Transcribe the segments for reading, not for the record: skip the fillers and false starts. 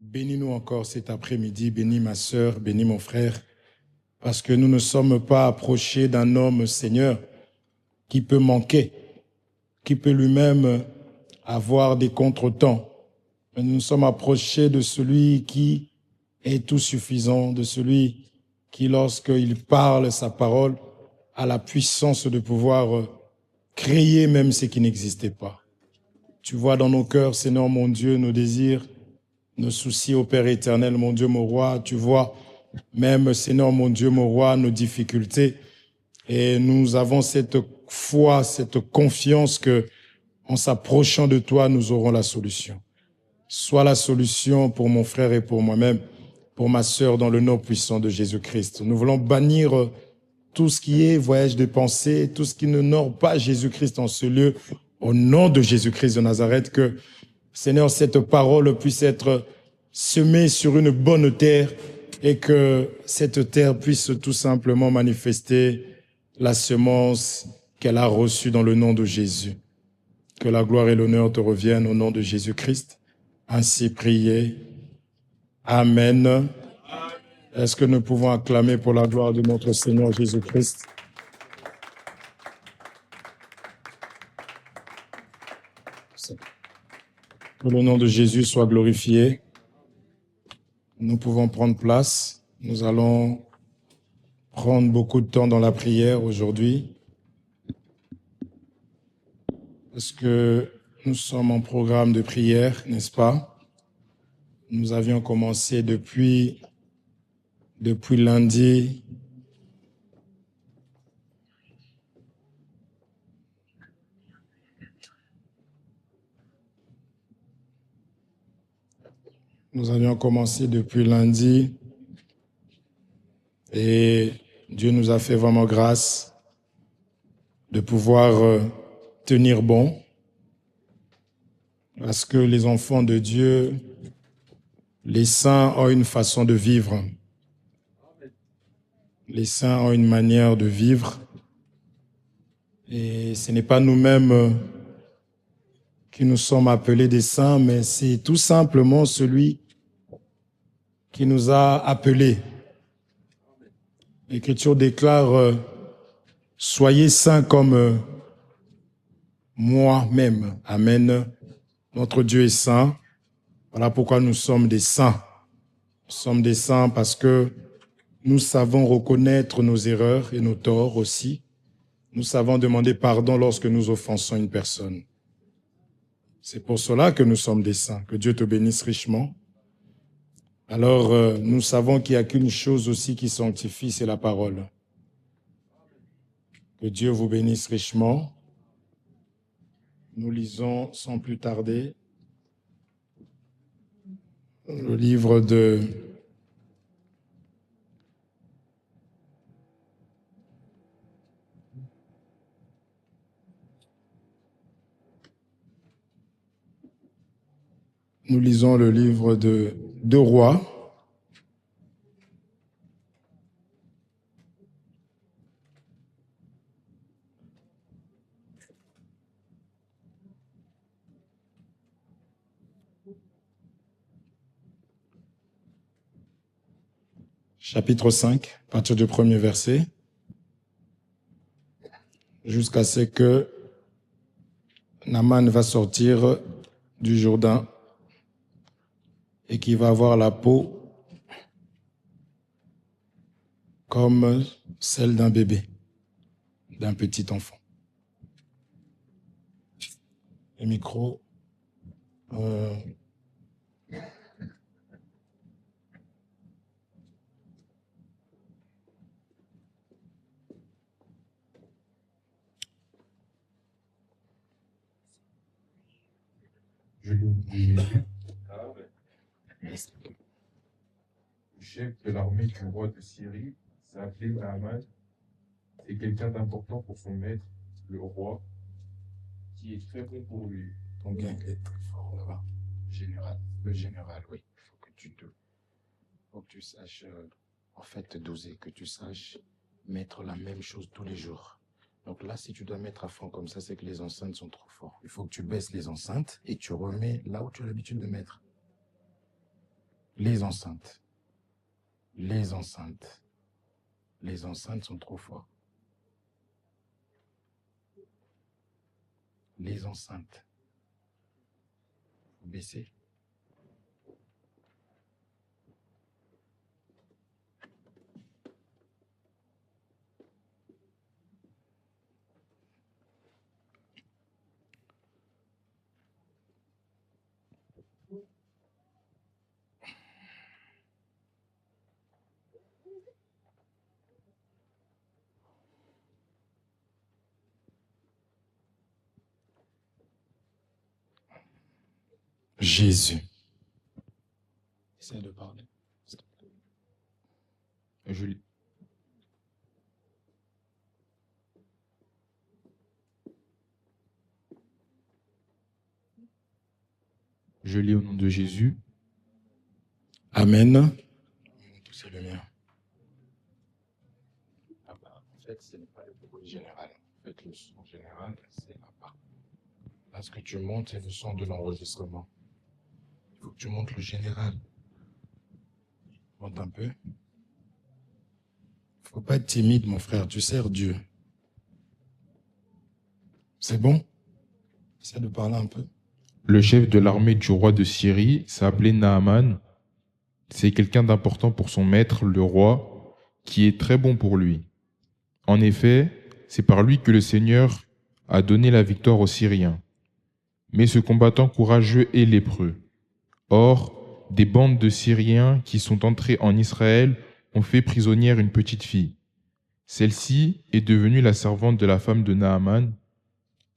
Bénis-nous encore cet après-midi, bénis ma sœur, bénis mon frère, parce que nous ne sommes pas approchés d'un homme, Seigneur, qui peut manquer, qui peut lui-même avoir des contretemps. Mais nous nous sommes approchés de celui qui est tout suffisant, de celui qui, lorsqu'il parle sa parole, a la puissance de pouvoir créer même ce qui n'existait pas. Tu vois dans nos cœurs, Seigneur mon Dieu, nos désirs, nos soucis au Père éternel, mon Dieu, mon roi. Tu vois même, Seigneur mon Dieu, mon roi, nos difficultés. Et nous avons cette foi, cette confiance que, en s'approchant de toi, nous aurons la solution. Sois la solution pour mon frère et pour moi-même, pour ma sœur, dans le nom puissant de Jésus-Christ. Nous voulons bannir tout ce qui est voyage de pensée, tout ce qui ne n'honore pas Jésus-Christ en ce lieu, au nom de Jésus-Christ de Nazareth, que, Seigneur, cette parole puisse être semée sur une bonne terre et que cette terre puisse tout simplement manifester la semence qu'elle a reçue dans le nom de Jésus. Que la gloire et l'honneur te reviennent au nom de Jésus-Christ. Ainsi prié. Amen. Est-ce que nous pouvons acclamer pour la gloire de notre Seigneur Jésus-Christ? Que le nom de Jésus soit glorifié. Nous pouvons prendre place. Nous allons prendre beaucoup de temps dans la prière aujourd'hui. Parce que nous sommes en programme de prière, n'est-ce pas? Nous avions commencé depuis lundi. Nous avions commencé depuis lundi et Dieu nous a fait vraiment grâce de pouvoir tenir bon parce que les enfants de Dieu, les saints ont une façon de vivre. Les saints ont une manière de vivre et ce n'est pas nous-mêmes qui nous sommes appelés des saints, mais c'est tout simplement celui qui nous a appelés. L'Écriture déclare « Soyez saints comme moi-même ». Amen. Notre Dieu est saint. Voilà pourquoi nous sommes des saints. Nous sommes des saints parce que nous savons reconnaître nos erreurs et nos torts aussi. Nous savons demander pardon lorsque nous offensons une personne. C'est pour cela que nous sommes des saints. Que Dieu te bénisse richement. Alors, nous savons qu'il n'y a qu'une chose aussi qui sanctifie, c'est la parole. Que Dieu vous bénisse richement. Nous lisons sans plus tarder le livre de Nous lisons le livre de 2 Rois. Chapitre 5, à partir du premier verset, jusqu'à ce que Naaman va sortir du Jourdain et qui va avoir la peau comme celle d'un bébé, d'un petit enfant. Le micro. Le chef de l'armée du roi de Syrie s'appelait Naaman. C'est quelqu'un d'important pour son maître, le roi, qui est très bon pour lui. Ton gain est très fort là-bas. Le général, oui. Il faut que tu saches, en fait, doser, que tu saches mettre la même chose tous les jours. Donc là, si tu dois mettre à fond comme ça, c'est que les enceintes sont trop fortes. Il faut que tu baisses les enceintes et tu remets là où tu as l'habitude de mettre. Les enceintes. Les enceintes. Les enceintes sont trop fortes. Les enceintes. Baissez. Jésus. Essaie de parler. Je lis. Je lis au nom de Jésus. Amen. C'est le mien. En fait, ce n'est pas le bruit général. En fait, le son général, c'est à part. Là, ce que tu montes, c'est le son de l'enregistrement. Il faut que tu montes le général. Monte un peu. Il ne faut pas être timide, mon frère. Tu sers Dieu. C'est bon? Essaie de parler un peu. Le chef de l'armée du roi de Syrie s'appelait Naaman. C'est quelqu'un d'important pour son maître, le roi, qui est très bon pour lui. En effet, c'est par lui que le Seigneur a donné la victoire aux Syriens. Mais ce combattant courageux est lépreux. Or, des bandes de Syriens qui sont entrés en Israël ont fait prisonnière une petite fille. Celle-ci est devenue la servante de la femme de Naaman.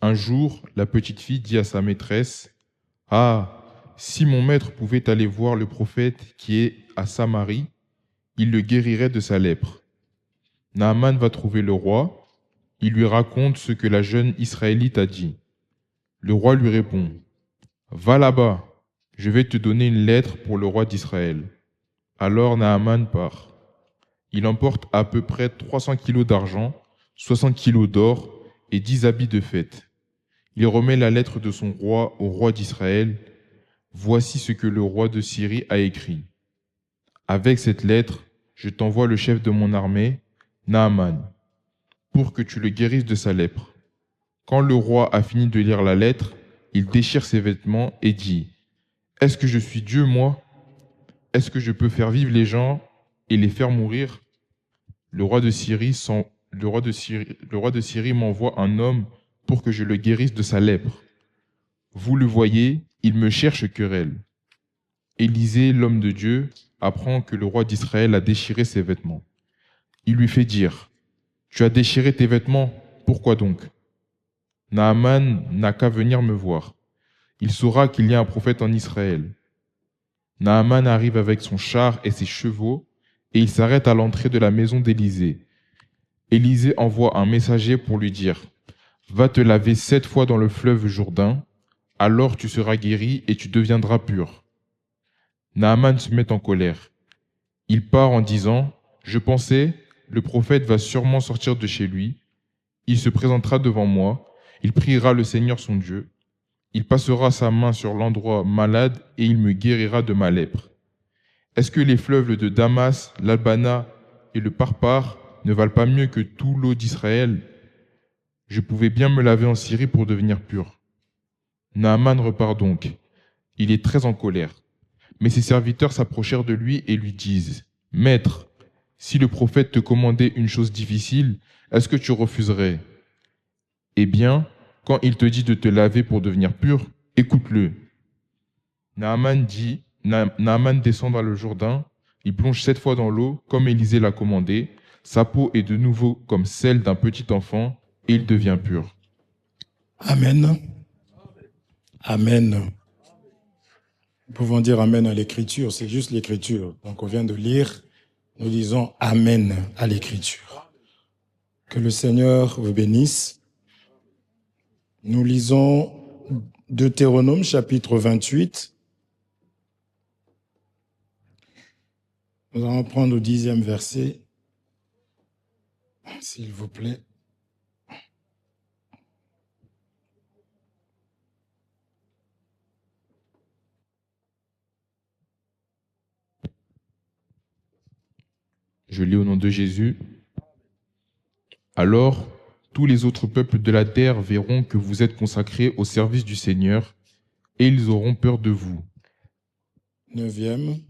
Un jour, la petite fille dit à sa maîtresse, « Ah, si mon maître pouvait aller voir le prophète qui est à Samarie, il le guérirait de sa lèpre. » Naaman va trouver le roi. Il lui raconte ce que la jeune Israélite a dit. Le roi lui répond, « Va là-bas, je vais te donner une lettre pour le roi d'Israël. » Alors Naaman part. Il emporte à peu près 300 kilos d'argent, 60 kilos d'or et 10 habits de fête. Il remet la lettre de son roi au roi d'Israël. Voici ce que le roi de Syrie a écrit. Avec cette lettre, je t'envoie le chef de mon armée, Naaman, pour que tu le guérisses de sa lèpre. Quand le roi a fini de lire la lettre, il déchire ses vêtements et dit, « Est-ce que je suis Dieu, moi? Est-ce que je peux faire vivre les gens et les faire mourir? Le roi de Syrie m'envoie un homme pour que je le guérisse de sa lèpre. Vous le voyez, il me cherche querelle. » Élisée, l'homme de Dieu, apprend que le roi d'Israël a déchiré ses vêtements. Il lui fait dire, « Tu as déchiré tes vêtements, pourquoi donc? Naaman n'a qu'à venir me voir. Il saura qu'il y a un prophète en Israël. » Naaman arrive avec son char et ses chevaux, et il s'arrête à l'entrée de la maison d'Élisée. Élisée envoie un messager pour lui dire, « Va te laver 7 fois dans le fleuve Jourdain, alors tu seras guéri et tu deviendras pur. » Naaman se met en colère. Il part en disant, « Je pensais, le prophète va sûrement sortir de chez lui. Il se présentera devant moi, il priera le Seigneur son Dieu. Il passera sa main sur l'endroit malade et il me guérira de ma lèpre. Est-ce que les fleuves de Damas, l'Albana et le Parpar ne valent pas mieux que tout l'eau d'Israël? Je pouvais bien me laver en Syrie pour devenir pur. » Naaman repart donc. Il est très en colère. Mais ses serviteurs s'approchèrent de lui et lui disent, « Maître, si le prophète te commandait une chose difficile, est-ce que tu refuserais? Eh bien, quand il te dit de te laver pour devenir pur, écoute-le. » Naaman descend dans le Jourdain, il plonge 7 fois dans l'eau, comme Élisée l'a commandé. Sa peau est de nouveau comme celle d'un petit enfant, et il devient pur. Amen. Amen. Nous pouvons dire Amen à l'écriture, c'est juste l'écriture. Donc on vient de lire, nous disons Amen à l'écriture. Que le Seigneur vous bénisse. Nous lisons Deutéronome chapitre 28. Nous allons prendre au 10e verset, s'il vous plaît. Je lis au nom de Jésus. Alors, tous les autres peuples de la terre verront que vous êtes consacrés au service du Seigneur, et ils auront peur de vous. 9e.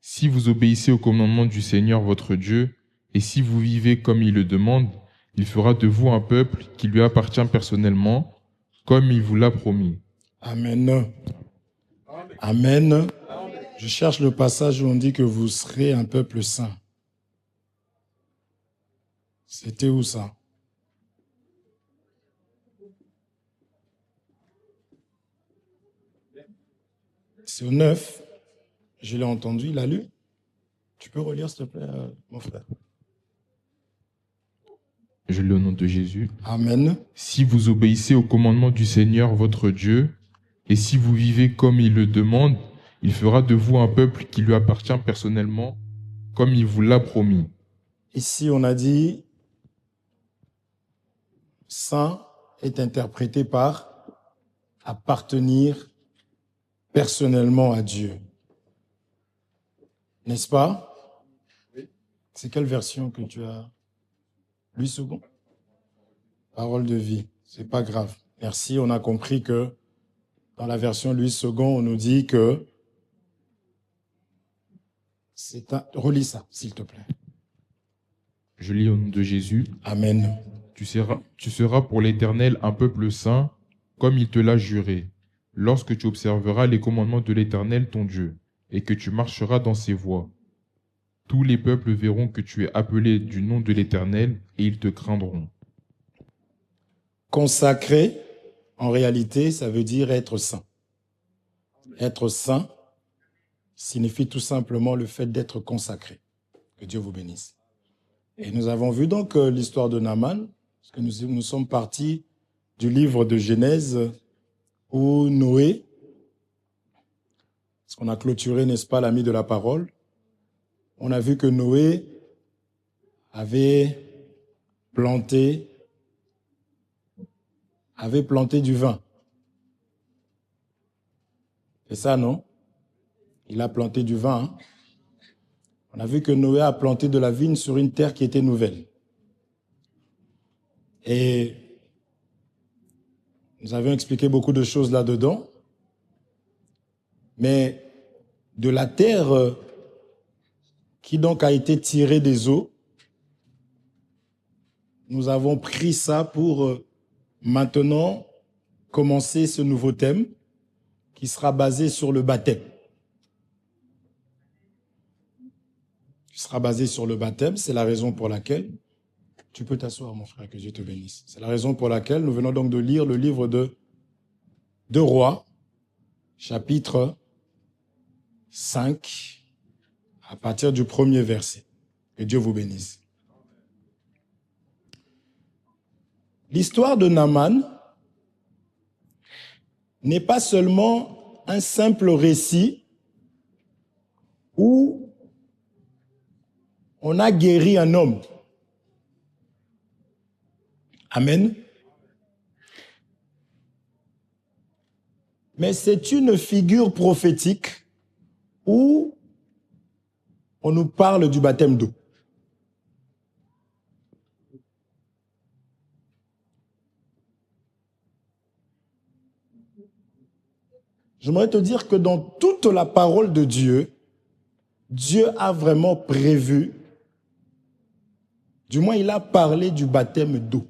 Si vous obéissez au commandement du Seigneur votre Dieu, et si vous vivez comme il le demande, il fera de vous un peuple qui lui appartient personnellement, comme il vous l'a promis. Amen. Amen. Je cherche le passage où on dit que vous serez un peuple saint. C'était où ça? C'est au 9. Je l'ai entendu, il a lu. Tu peux relire, s'il te plaît, mon frère? Je lis au nom de Jésus. Amen. Si vous obéissez au commandement du Seigneur votre Dieu, et si vous vivez comme il le demande, il fera de vous un peuple qui lui appartient personnellement, comme il vous l'a promis. Ici, on a dit saint est interprété par appartenir personnellement à Dieu. N'est-ce pas? C'est quelle version que tu as? Louis II? Parole de vie. C'est pas grave. Merci. On a compris que dans la version Louis II, on nous dit que c'est un... Relis ça, s'il te plaît. Je lis au nom de Jésus. Amen. Tu seras pour l'Éternel un peuple saint, comme il te l'a juré, lorsque tu observeras les commandements de l'Éternel ton Dieu, et que tu marcheras dans ses voies. Tous les peuples verront que tu es appelé du nom de l'Éternel, et ils te craindront. Consacré, en réalité, ça veut dire être saint. Être saint signifie tout simplement le fait d'être consacré. Que Dieu vous bénisse. Et nous avons vu donc l'histoire de Naaman, parce que nous sommes partis du livre de Genèse où Noé, parce qu'on a clôturé, n'est-ce pas, l'ami de la parole, on a vu que Noé avait planté du vin. C'est ça, non? Il a planté du vin. Hein? On a vu que Noé a planté de la vigne sur une terre qui était nouvelle. Et nous avions expliqué beaucoup de choses là-dedans. Mais de la terre qui donc a été tirée des eaux, nous avons pris ça pour maintenant commencer ce nouveau thème qui sera basé sur le baptême. C'est la raison pour laquelle, tu peux t'asseoir mon frère, que Dieu te bénisse. C'est la raison pour laquelle nous venons donc de lire le livre de Deux Rois, chapitre 5, à partir du premier verset. Que Dieu vous bénisse. L'histoire de Naaman n'est pas seulement un simple récit où on a guéri un homme. Amen. Mais c'est une figure prophétique où on nous parle du baptême d'eau. J'aimerais te dire que dans toute la parole de Dieu, Dieu a vraiment prévu, du moins il a parlé du baptême d'eau.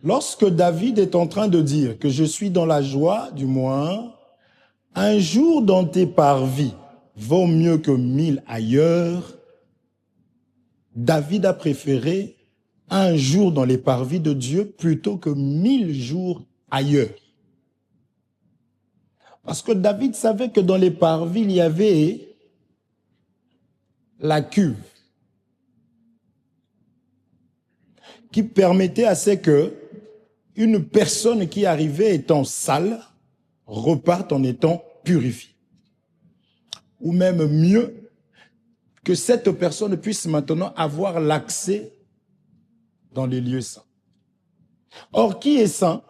Lorsque David est en train de dire que je suis dans la joie, du moins, un jour dans tes parvis vaut mieux que 1000 ailleurs, David a préféré un jour dans les parvis de Dieu plutôt que 1000 jours ailleurs. Parce que David savait que dans les parvis, il y avait la cuve qui permettait à ce que une personne qui arrivait étant sale reparte en étant purifiée. Ou même mieux, que cette personne puisse maintenant avoir l'accès dans les lieux saints. Or, qui est saint?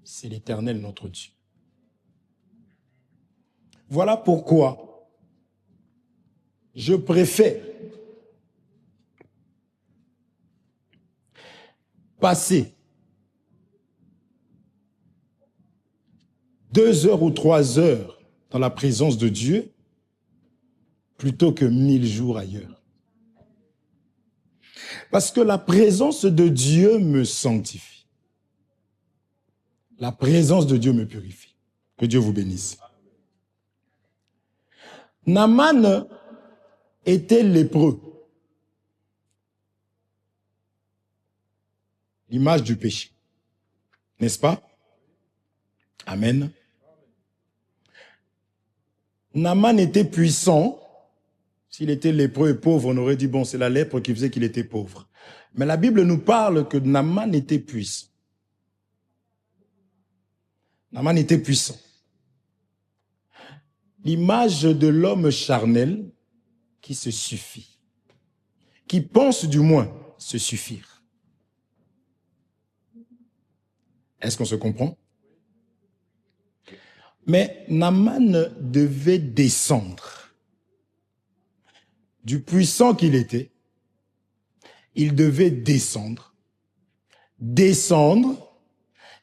C'est l'Éternel notre Dieu. Voilà pourquoi je préfère passer 2 heures ou 3 heures dans la présence de Dieu plutôt que 1000 jours ailleurs. Parce que la présence de Dieu me sanctifie. La présence de Dieu me purifie. Que Dieu vous bénisse. Naaman était lépreux. L'image du péché. N'est-ce pas? Amen. Naaman était puissant. S'il était lépreux et pauvre, on aurait dit, bon, c'est la lèpre qui faisait qu'il était pauvre. Mais la Bible nous parle que Naaman était puissant. Naaman était puissant. L'image de l'homme charnel qui se suffit, qui pense du moins se suffire. Est-ce qu'on se comprend? Mais Naaman devait descendre. Du puissant qu'il était, il devait descendre, descendre,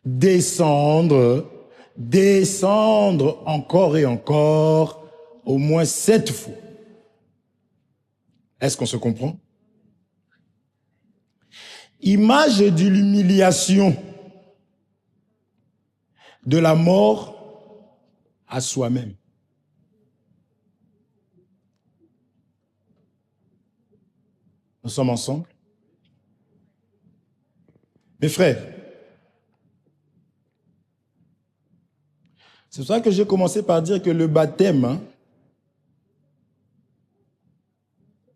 descendre, descendre encore et encore, au moins 7 fois. Est-ce qu'on se comprend? Image de l'humiliation, de la mort à soi-même. Nous sommes ensemble? Mes frères, c'est pour ça que j'ai commencé par dire que le baptême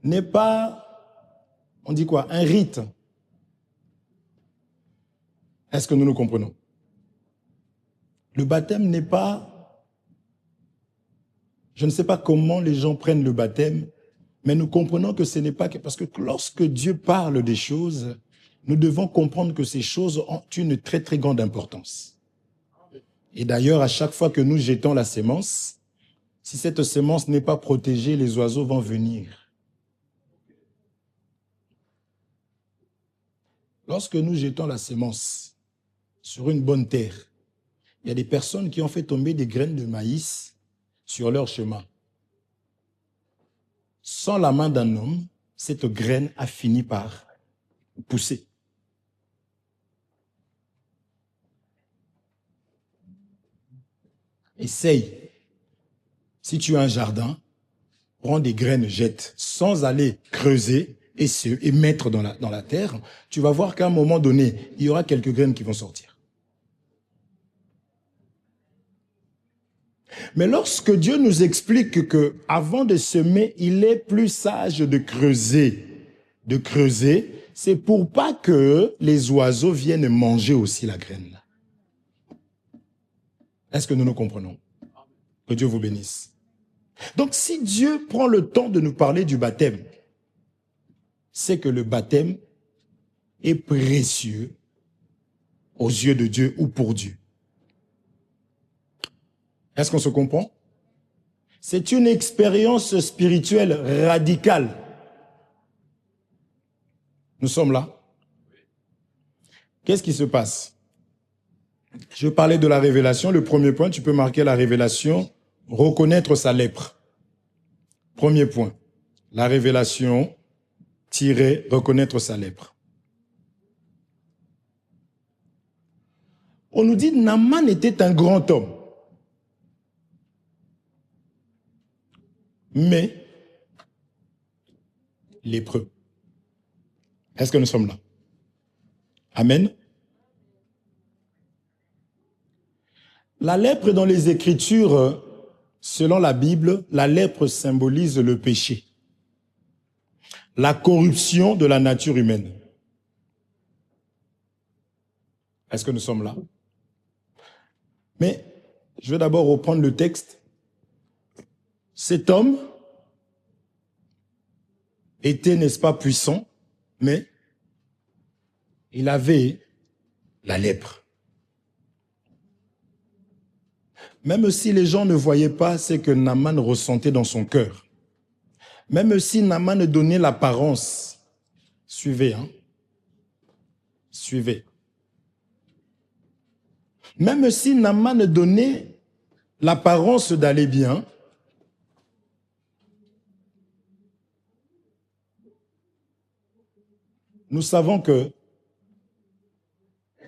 n'est pas, on dit quoi, un rite. Est-ce que nous nous comprenons? Le baptême n'est pas, je ne sais pas comment les gens prennent le baptême, mais nous comprenons que ce n'est pas que, parce que lorsque Dieu parle des choses, nous devons comprendre que ces choses ont une très très grande importance. Et d'ailleurs, à chaque fois que nous jetons la sémence, si cette sémence n'est pas protégée, les oiseaux vont venir. Lorsque nous jetons la sémence sur une bonne terre, il y a des personnes qui ont fait tomber des graines de maïs sur leur chemin. Sans la main d'un homme, cette graine a fini par pousser. Essaye. Si tu as un jardin, prends des graines, jette, sans aller creuser et mettre dans la terre. Tu vas voir qu'à un moment donné, il y aura quelques graines qui vont sortir. Mais lorsque Dieu nous explique que avant de semer, il est plus sage de creuser, c'est pour pas que les oiseaux viennent manger aussi la graine. Est-ce que nous nous comprenons? Que Dieu vous bénisse. Donc, si Dieu prend le temps de nous parler du baptême, c'est que le baptême est précieux aux yeux de Dieu ou pour Dieu. Est-ce qu'on se comprend? C'est une expérience spirituelle radicale. Nous sommes là. Qu'est-ce qui se passe? Je parlais de la révélation. Le premier point, tu peux marquer la révélation, reconnaître sa lèpre. Premier point, la révélation, reconnaître sa lèpre. On nous dit que Naaman était un grand homme. Mais lépreux. Est-ce que nous sommes là? Amen. La lèpre dans les Écritures, selon la Bible, la lèpre symbolise le péché, la corruption de la nature humaine. Est-ce que nous sommes là? Mais je vais d'abord reprendre le texte. Cet homme était, n'est-ce pas, puissant, mais il avait la lèpre. Même si les gens ne voyaient pas ce que Naaman ressentait dans son cœur, même si Naaman donnait l'apparence, suivez, hein, suivez. Même si Naaman donnait l'apparence d'aller bien, nous savons que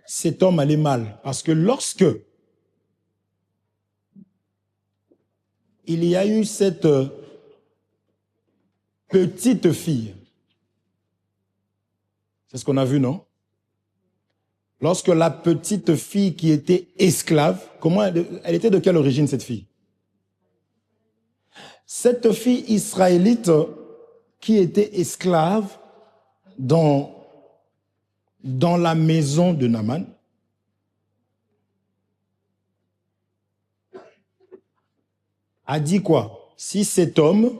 cet homme allait mal. Parce que lorsque il y a eu cette petite fille, c'est ce qu'on a vu, non? Lorsque la petite fille qui était esclave, elle était de quelle origine cette fille? Cette fille israélite qui était esclave dans la maison de Naaman, a dit quoi? Si cet homme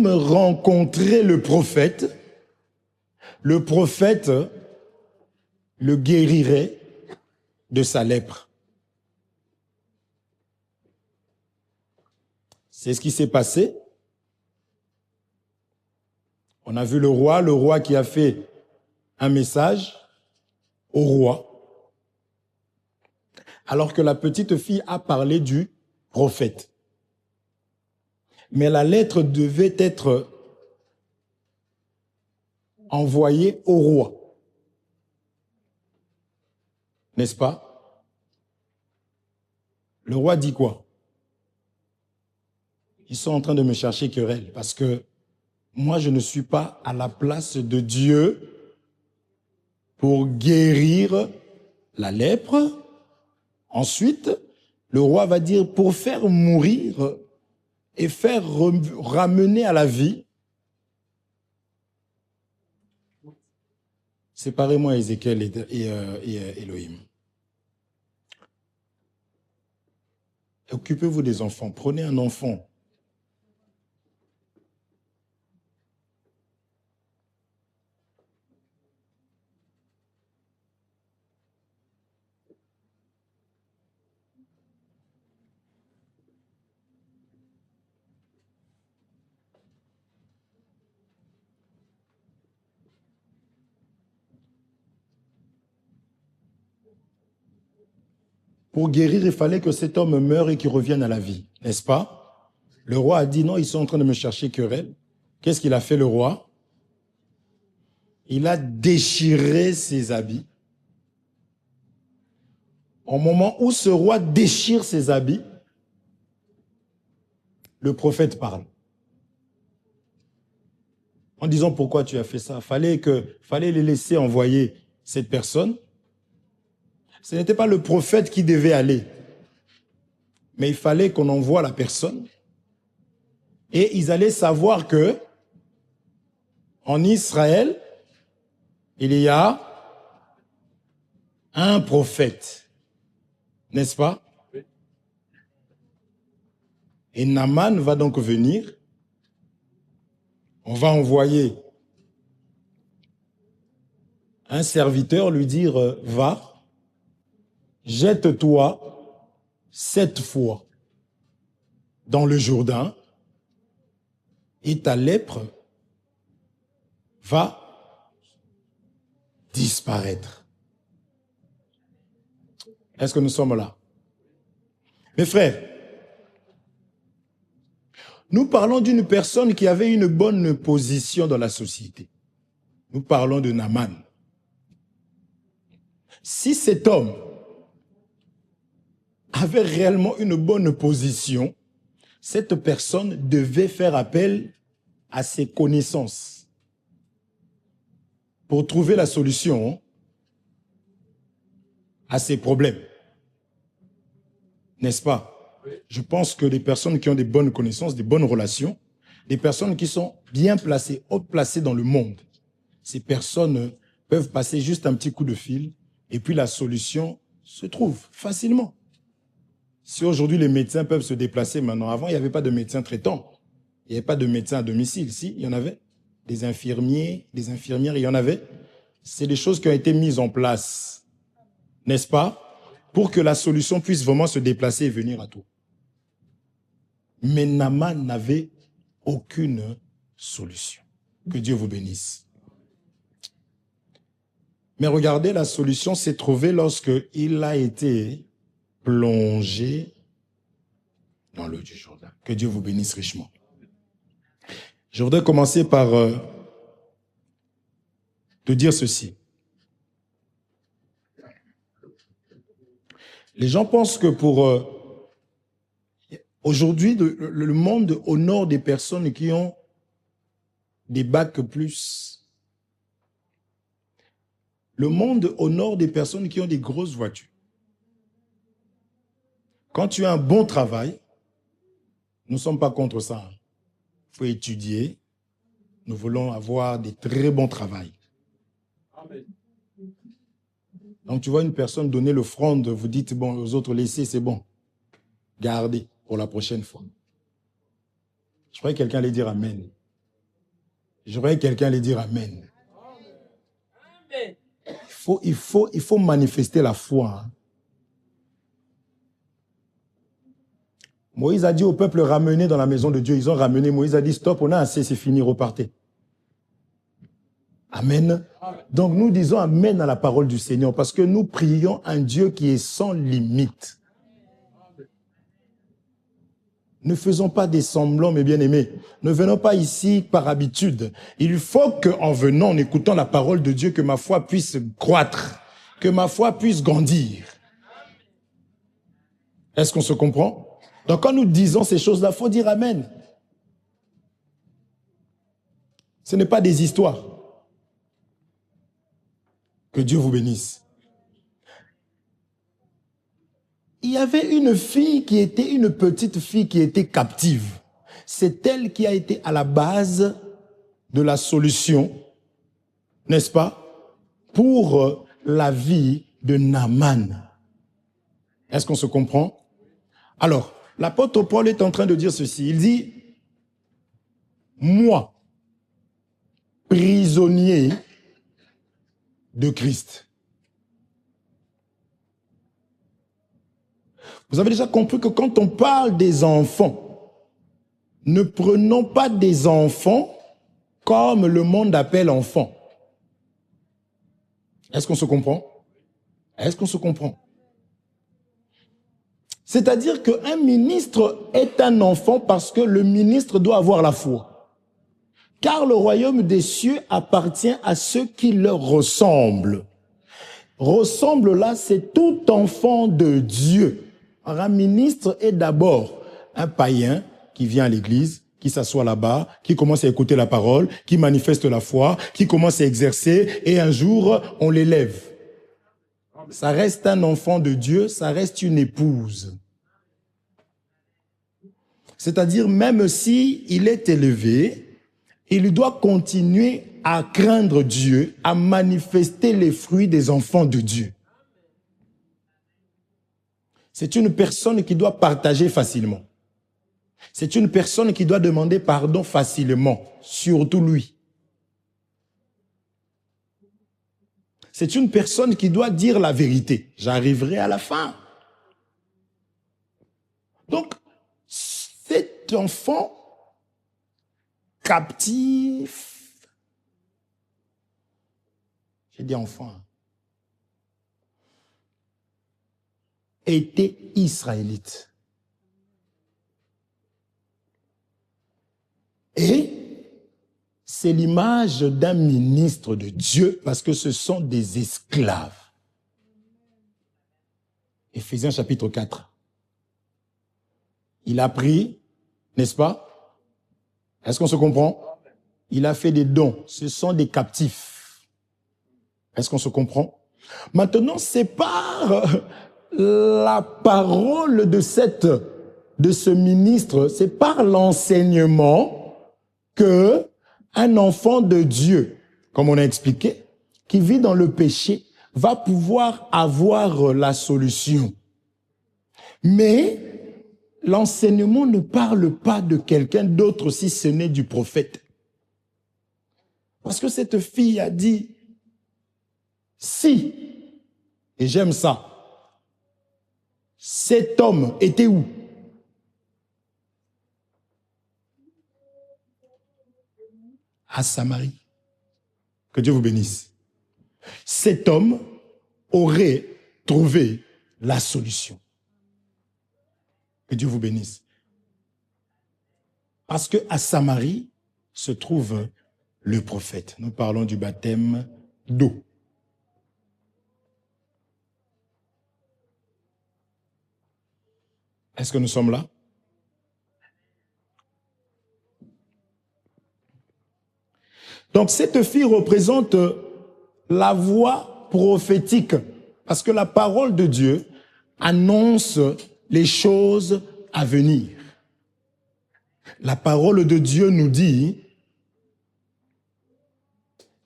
rencontrait le prophète le guérirait de sa lèpre. C'est ce qui s'est passé. On a vu le roi qui a fait un message au roi, alors que la petite fille a parlé du prophète. Mais la lettre devait être envoyée au roi. N'est-ce pas? Le roi dit quoi? Ils sont en train de me chercher querelle parce que moi, je ne suis pas à la place de Dieu pour guérir la lèpre. Ensuite, le roi va dire pour faire mourir et faire ramener à la vie. Séparez-moi Ézéchiel et Elohim. Occupez-vous des enfants. Prenez un enfant. Pour guérir, il fallait que cet homme meure et qu'il revienne à la vie, n'est-ce pas? Le roi a dit non, ils sont en train de me chercher querelle. Qu'est-ce qu'il a fait le roi? Il a déchiré ses habits. Au moment où ce roi déchire ses habits, le prophète parle. En disant pourquoi tu as fait ça. Fallait les laisser envoyer cette personne. Ce n'était pas le prophète qui devait aller, mais il fallait qu'on envoie la personne. Et ils allaient savoir que en Israël, il y a un prophète, n'est-ce pas? Et Naaman va donc venir. On va envoyer un serviteur lui dire va, jette-toi 7 fois dans le Jourdain et ta lèpre va disparaître. Est-ce que nous sommes là? Mes frères, nous parlons d'une personne qui avait une bonne position dans la société. Nous parlons de Naaman. Si cet homme avait réellement une bonne position, cette personne devait faire appel à ses connaissances pour trouver la solution à ses problèmes. N'est-ce pas? Je pense que les personnes qui ont des bonnes connaissances, des bonnes relations, des personnes qui sont bien placées, haut placées dans le monde, ces personnes peuvent passer juste un petit coup de fil et puis la solution se trouve facilement. Si aujourd'hui les médecins peuvent se déplacer maintenant, avant il n'y avait pas de médecins traitants, il n'y avait pas de médecins à domicile, si, il y en avait, des infirmiers, des infirmières, il y en avait. c'est des choses qui ont été mises en place, n'est-ce pas, pour que la solution puisse vraiment se déplacer et venir à toi. Mais Naaman n'avait aucune solution. Que Dieu vous bénisse. Mais regardez, la solution s'est trouvée lorsqu'il a été plongé dans l'eau du Jourdain. Que Dieu vous bénisse richement. Je voudrais commencer par te dire ceci. Les gens pensent que pour... aujourd'hui, le monde honore des personnes qui ont des bacs plus. Le monde honore des personnes qui ont des grosses voitures. Quand tu as un bon travail, nous ne sommes pas contre ça. Il faut étudier. Nous voulons avoir des très bons travails. Donc tu vois une personne donner l'offrande, vous dites, bon, aux autres, laissez, c'est bon. Gardez pour la prochaine fois. Je croyais que quelqu'un allait dire Amen. Je croyais que quelqu'un allait dire Amen. Il faut manifester la foi. Hein. Moïse a dit au peuple, ramenez dans la maison de Dieu. Ils ont ramené. Moïse a dit, stop, on a assez, c'est fini, repartez. Amen. Donc nous disons Amen à la parole du Seigneur parce que nous prions un Dieu qui est sans limite. Ne faisons pas des semblants, mes bien-aimés. Ne venons pas ici par habitude. Il faut qu'en venant, en écoutant la parole de Dieu, que ma foi puisse croître, que ma foi puisse grandir. Est-ce qu'on se comprend? Donc quand nous disons ces choses-là, il faut dire Amen. Ce n'est pas des histoires. Que Dieu vous bénisse. Il y avait une fille qui était une petite fille qui était captive. C'est elle qui a été à la base de la solution, n'est-ce pas, pour la vie de Naaman. Est-ce qu'on se comprend? Alors, l'apôtre Paul est en train de dire ceci. Il dit, moi, prisonnier de Christ. Vous avez déjà compris que quand on parle des enfants, ne prenons pas des enfants comme le monde appelle enfants. Est-ce qu'on se comprend? Est-ce qu'on se comprend? C'est-à-dire qu'un ministre est un enfant parce que le ministre doit avoir la foi. Car le royaume des cieux appartient à ceux qui leur ressemblent. Ressemble là, c'est tout enfant de Dieu. Alors, un ministre est d'abord un païen qui vient à l'église, qui s'assoit là-bas, qui commence à écouter la parole, qui manifeste la foi, qui commence à exercer, et un jour, on l'élève. Ça reste un enfant de Dieu, ça reste une épouse. C'est-à-dire, même si il est élevé, il doit continuer à craindre Dieu, à manifester les fruits des enfants de Dieu. C'est une personne qui doit partager facilement. C'est une personne qui doit demander pardon facilement, surtout lui. C'est une personne qui doit dire la vérité. J'arriverai à la fin. Donc, cet enfant captif, j'ai dit enfant, était israélite. Et c'est l'image d'un ministre de Dieu parce que ce sont des esclaves. Éphésiens chapitre 4. Il a pris, n'est-ce pas? Est-ce qu'on se comprend? Il a fait des dons. Ce sont des captifs. Est-ce qu'on se comprend? Maintenant, c'est par la parole de ce ministre, c'est par l'enseignement que un enfant de Dieu, comme on a expliqué, qui vit dans le péché, va pouvoir avoir la solution. Mais l'enseignement ne parle pas de quelqu'un d'autre si ce n'est du prophète. Parce que cette fille a dit, Si, et j'aime ça, cet homme était où? À Samarie. Que Dieu vous bénisse. Cet homme aurait trouvé la solution. Que Dieu vous bénisse. Parce que à Samarie se trouve le prophète. Nous parlons du baptême d'eau. Est-ce que nous sommes là? Donc cette fille représente la voix prophétique, parce que la parole de Dieu annonce les choses à venir. La parole de Dieu nous dit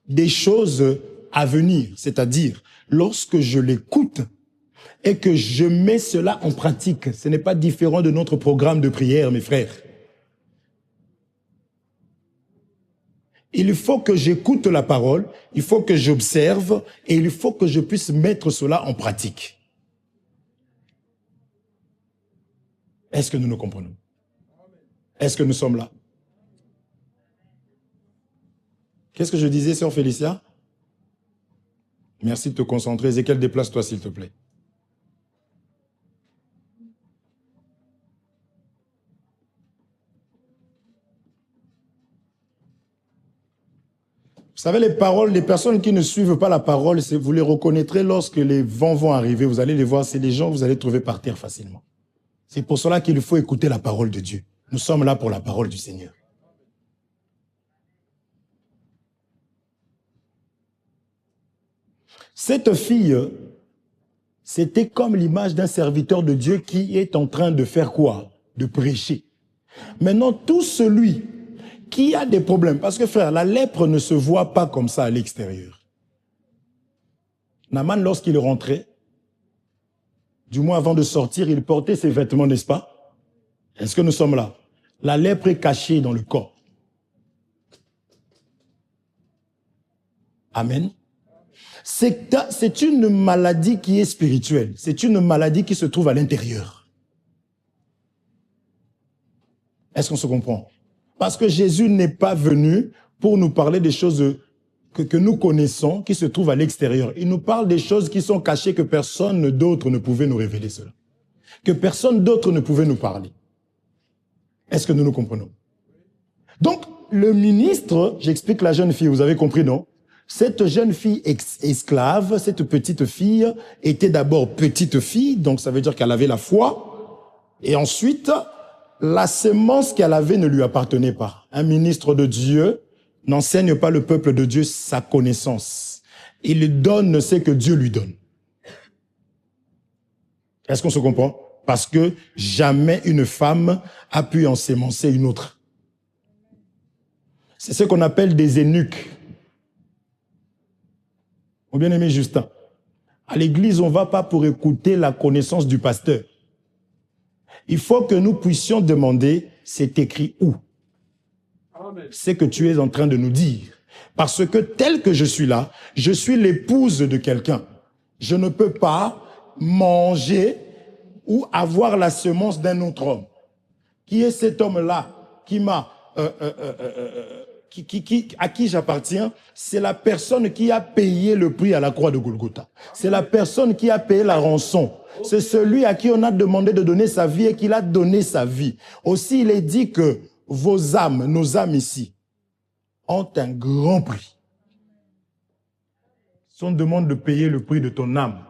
des choses à venir, c'est-à-dire lorsque je l'écoute et que je mets cela en pratique, ce n'est pas différent de notre programme de prière, mes frères. Il faut que j'écoute la parole, il faut que j'observe et il faut que je puisse mettre cela en pratique. Est-ce que nous nous comprenons? Est-ce que nous sommes là? Qu'est-ce que je disais, sœur Félicia? Merci de te concentrer. Ézéchiel, déplace-toi, s'il te plaît. Vous savez, les paroles, les personnes qui ne suivent pas la parole, vous les reconnaîtrez lorsque les vents vont arriver. Vous allez les voir, c'est des gens que vous allez trouver par terre facilement. C'est pour cela qu'il faut écouter la parole de Dieu. Nous sommes là pour la parole du Seigneur. Cette fille, c'était comme l'image d'un serviteur de Dieu qui est en train de faire quoi? De prêcher. Maintenant, tout celui qui a des problèmes, parce que frère, la lèpre ne se voit pas comme ça à l'extérieur. Naaman, lorsqu'il rentrait, du moins avant de sortir, il portait ses vêtements, n'est-ce pas? Est-ce que nous sommes là? La lèpre est cachée dans le corps. Amen. C'est une maladie qui est spirituelle. C'est une maladie qui se trouve à l'intérieur. Est-ce qu'on se comprend? Parce que Jésus n'est pas venu pour nous parler des choses que nous connaissons, qui se trouvent à l'extérieur. Il nous parle des choses qui sont cachées, que personne d'autre ne pouvait nous révéler cela. Que personne d'autre ne pouvait nous parler. Est-ce que nous nous comprenons? Donc, le ministre, j'explique la jeune fille, vous avez compris, non? Cette jeune fille esclave, cette petite fille, était d'abord petite fille, donc ça veut dire qu'elle avait la foi, et ensuite, la semence qu'elle avait ne lui appartenait pas. Un ministre de Dieu n'enseigne pas le peuple de Dieu sa connaissance. Il donne ce que Dieu lui donne. Est-ce qu'on se comprend? Parce que jamais une femme a pu ensemencer une autre. C'est ce qu'on appelle des eunuques. Mon bien-aimé Justin, à l'église, on ne va pas pour écouter la connaissance du pasteur. Il faut que nous puissions demander, c'est écrit où? C'est que tu es en train de nous dire. Parce que tel que je suis là, je suis l'épouse de quelqu'un. Je ne peux pas manger ou avoir la semence d'un autre homme. Qui est cet homme-là qui m'a... à qui j'appartiens? C'est la personne qui a payé le prix à la croix de Golgotha. C'est la personne qui a payé la rançon. C'est celui à qui on a demandé de donner sa vie et qu'il a donné sa vie. Aussi, il est dit que vos âmes, nos âmes ici, ont un grand prix. Si on demande de payer le prix de ton âme,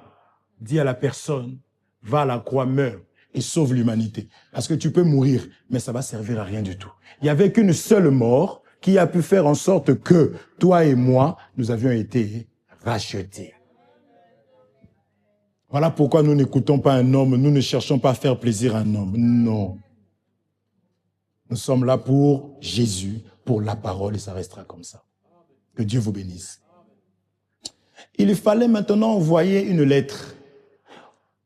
dis à la personne, va à la croix, meurs et sauve l'humanité. Parce que tu peux mourir, mais ça va servir à rien du tout. Il n'y avait qu'une seule mort qui a pu faire en sorte que toi et moi, nous avions été rachetés. Voilà pourquoi nous n'écoutons pas un homme, nous ne cherchons pas à faire plaisir à un homme. Non. Nous sommes là pour Jésus, pour la parole, et ça restera comme ça. Que Dieu vous bénisse. Il fallait maintenant envoyer une lettre.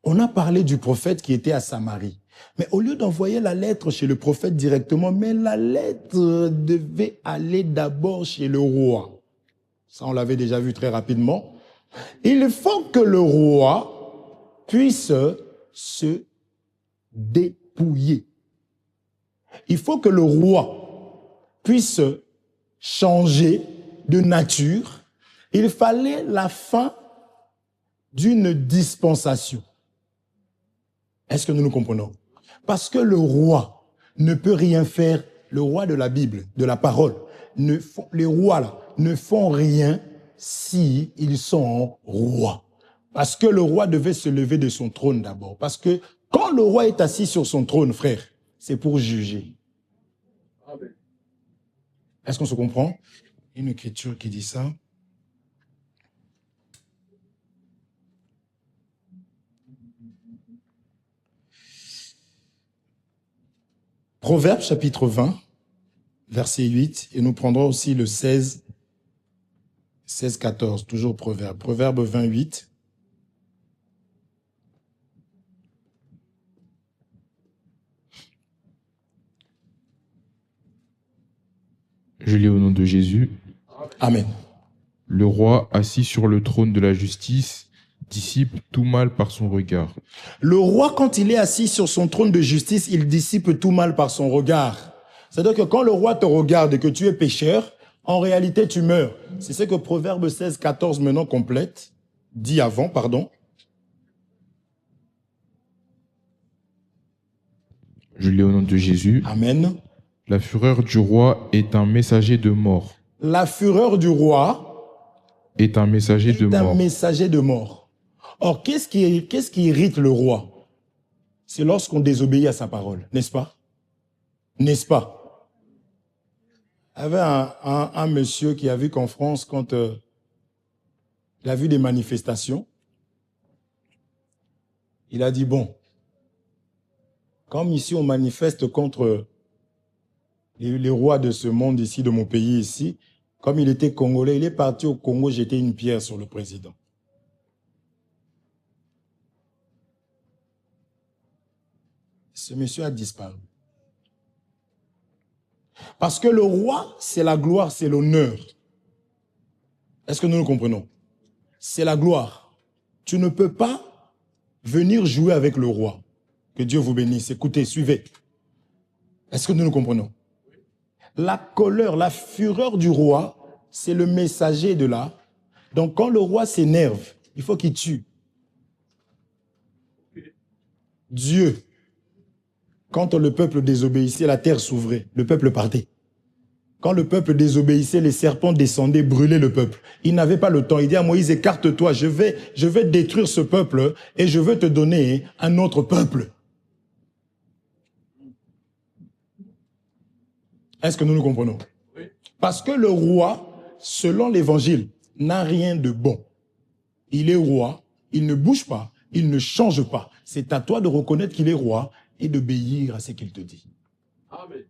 On a parlé du prophète qui était à Samarie. Mais au lieu d'envoyer la lettre chez le prophète directement, mais la lettre devait aller d'abord chez le roi. Ça, on l'avait déjà vu très rapidement. Il faut que le roi puisse se dépouiller. Il faut que le roi puisse changer de nature. Il fallait la fin d'une dispensation. Est-ce que nous nous comprenons? Parce que le roi ne peut rien faire, le roi de la Bible, de la parole, les rois là, ne font rien si ils sont rois. Parce que le roi devait se lever de son trône d'abord. Parce que quand le roi est assis sur son trône, frère, c'est pour juger. Est-ce qu'on se comprend? Il y a une écriture qui dit ça. Proverbe chapitre 20, verset 8, et nous prendrons aussi le 16, 14, toujours Proverbe. Proverbe 28. Je lis au nom de Jésus. Amen. Le roi assis sur le trône de la justice dissipe tout mal par son regard. Le roi, quand il est assis sur son trône de justice, il dissipe tout mal par son regard. C'est-à-dire que quand le roi te regarde et que tu es pécheur, en réalité, tu meurs. C'est ce que Proverbe 16, 14 maintenant complète, dit avant, pardon. Je lis au nom de Jésus. Amen. La fureur du roi est un messager de mort. La fureur du roi est un messager de mort. un messager de mort. Or, qu'est-ce qui irrite le roi? C'est lorsqu'on désobéit à sa parole, n'est-ce pas? N'est-ce pas? Il y avait un monsieur qui a vu qu'en France, quand il a vu des manifestations, il a dit, bon, comme ici on manifeste contre les rois de ce monde ici, de mon pays ici, comme il était congolais, il est parti au Congo jeter une pierre sur le président. Ce monsieur a disparu. Parce que le roi, c'est la gloire, c'est l'honneur. Est-ce que nous le comprenons? C'est la gloire. Tu ne peux pas venir jouer avec le roi. Que Dieu vous bénisse. Écoutez, suivez. Est-ce que nous le comprenons? La colère, la fureur du roi, c'est le messager de là. Donc quand le roi s'énerve, il faut qu'il tue. Dieu, quand le peuple désobéissait, la terre s'ouvrait, le peuple partait. Quand le peuple désobéissait, les serpents descendaient, brûlaient le peuple. Il n'avait pas le temps. Il dit à Moïse, écarte-toi, je vais détruire ce peuple et je veux te donner un autre peuple. Est-ce que nous nous comprenons? Oui. Parce que le roi, selon l'évangile, n'a rien de bon. Il est roi, il ne bouge pas, il ne change pas. C'est à toi de reconnaître qu'il est roi et d'obéir à ce qu'il te dit. Amen.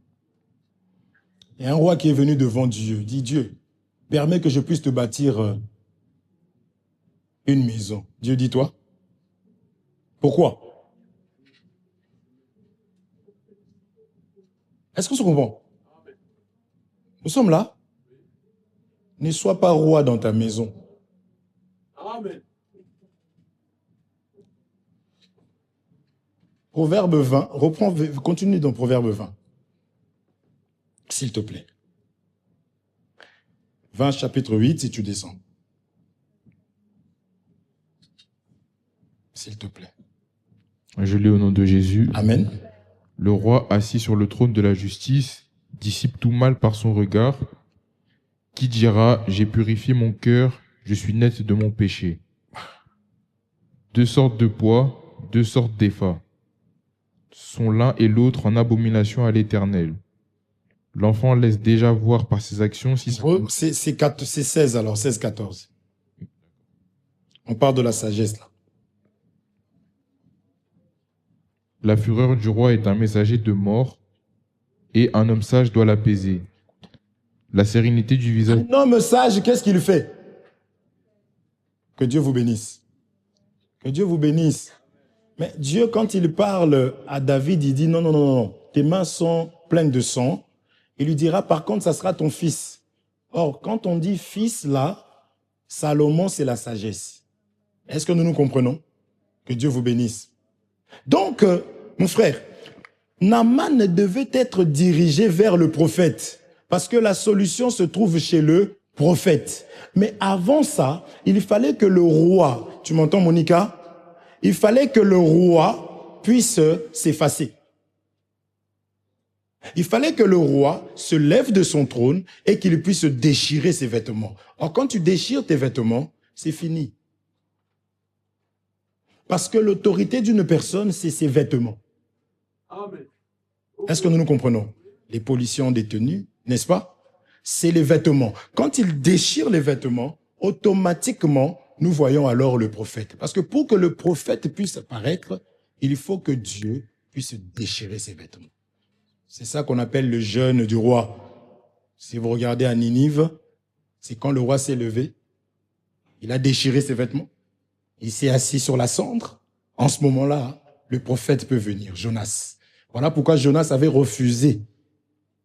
Il y a un roi qui est venu devant Dieu, dit Dieu, permets que je puisse te bâtir une maison. Dieu dit toi. Pourquoi? Est-ce qu'on se comprend? Nous sommes là. Ne sois pas roi dans ta maison. Amen. Proverbe 20, continue dans Proverbe 20. S'il te plaît. 20, chapitre 8, si tu descends. S'il te plaît. Je lis au nom de Jésus. Amen. Le roi assis sur le trône de la justice dissipe tout mal par son regard. Qui dira, j'ai purifié mon cœur, je suis net de mon péché. Deux sortes de poids, deux sortes d'effats sont l'un et l'autre en abomination à l'Éternel. L'enfant laisse déjà voir par ses actions si c'est 16 alors, 16, 14. On parle de la sagesse là. La fureur du roi est un messager de mort et un homme sage doit l'apaiser. La sérénité du visage... Un homme sage, qu'est-ce qu'il fait? Que Dieu vous bénisse. Que Dieu vous bénisse. Mais Dieu, quand il parle à David, il dit non, non, non, non, tes mains sont pleines de sang. Il lui dira, par contre, ça sera ton fils. Or, quand on dit fils, là, Salomon, c'est la sagesse. Est-ce que nous nous comprenons? Que Dieu vous bénisse. Donc, mon frère, Naaman devait être dirigé vers le prophète parce que la solution se trouve chez le prophète. Mais avant ça, il fallait que le roi, tu m'entends Monica? Il fallait que le roi puisse s'effacer. Il fallait que le roi se lève de son trône et qu'il puisse déchirer ses vêtements. Or, quand tu déchires tes vêtements, c'est fini. Parce que l'autorité d'une personne, c'est ses vêtements. Est-ce que nous nous comprenons? Les policiers ont des tenues, n'est-ce pas? C'est les vêtements. Quand ils déchirent les vêtements, automatiquement, nous voyons alors le prophète. Parce que pour que le prophète puisse apparaître, il faut que Dieu puisse déchirer ses vêtements. C'est ça qu'on appelle le jeûne du roi. Si vous regardez à Ninive, c'est quand le roi s'est levé, il a déchiré ses vêtements, il s'est assis sur la cendre. En ce moment-là, le prophète peut venir, Jonas. Voilà pourquoi Jonas avait refusé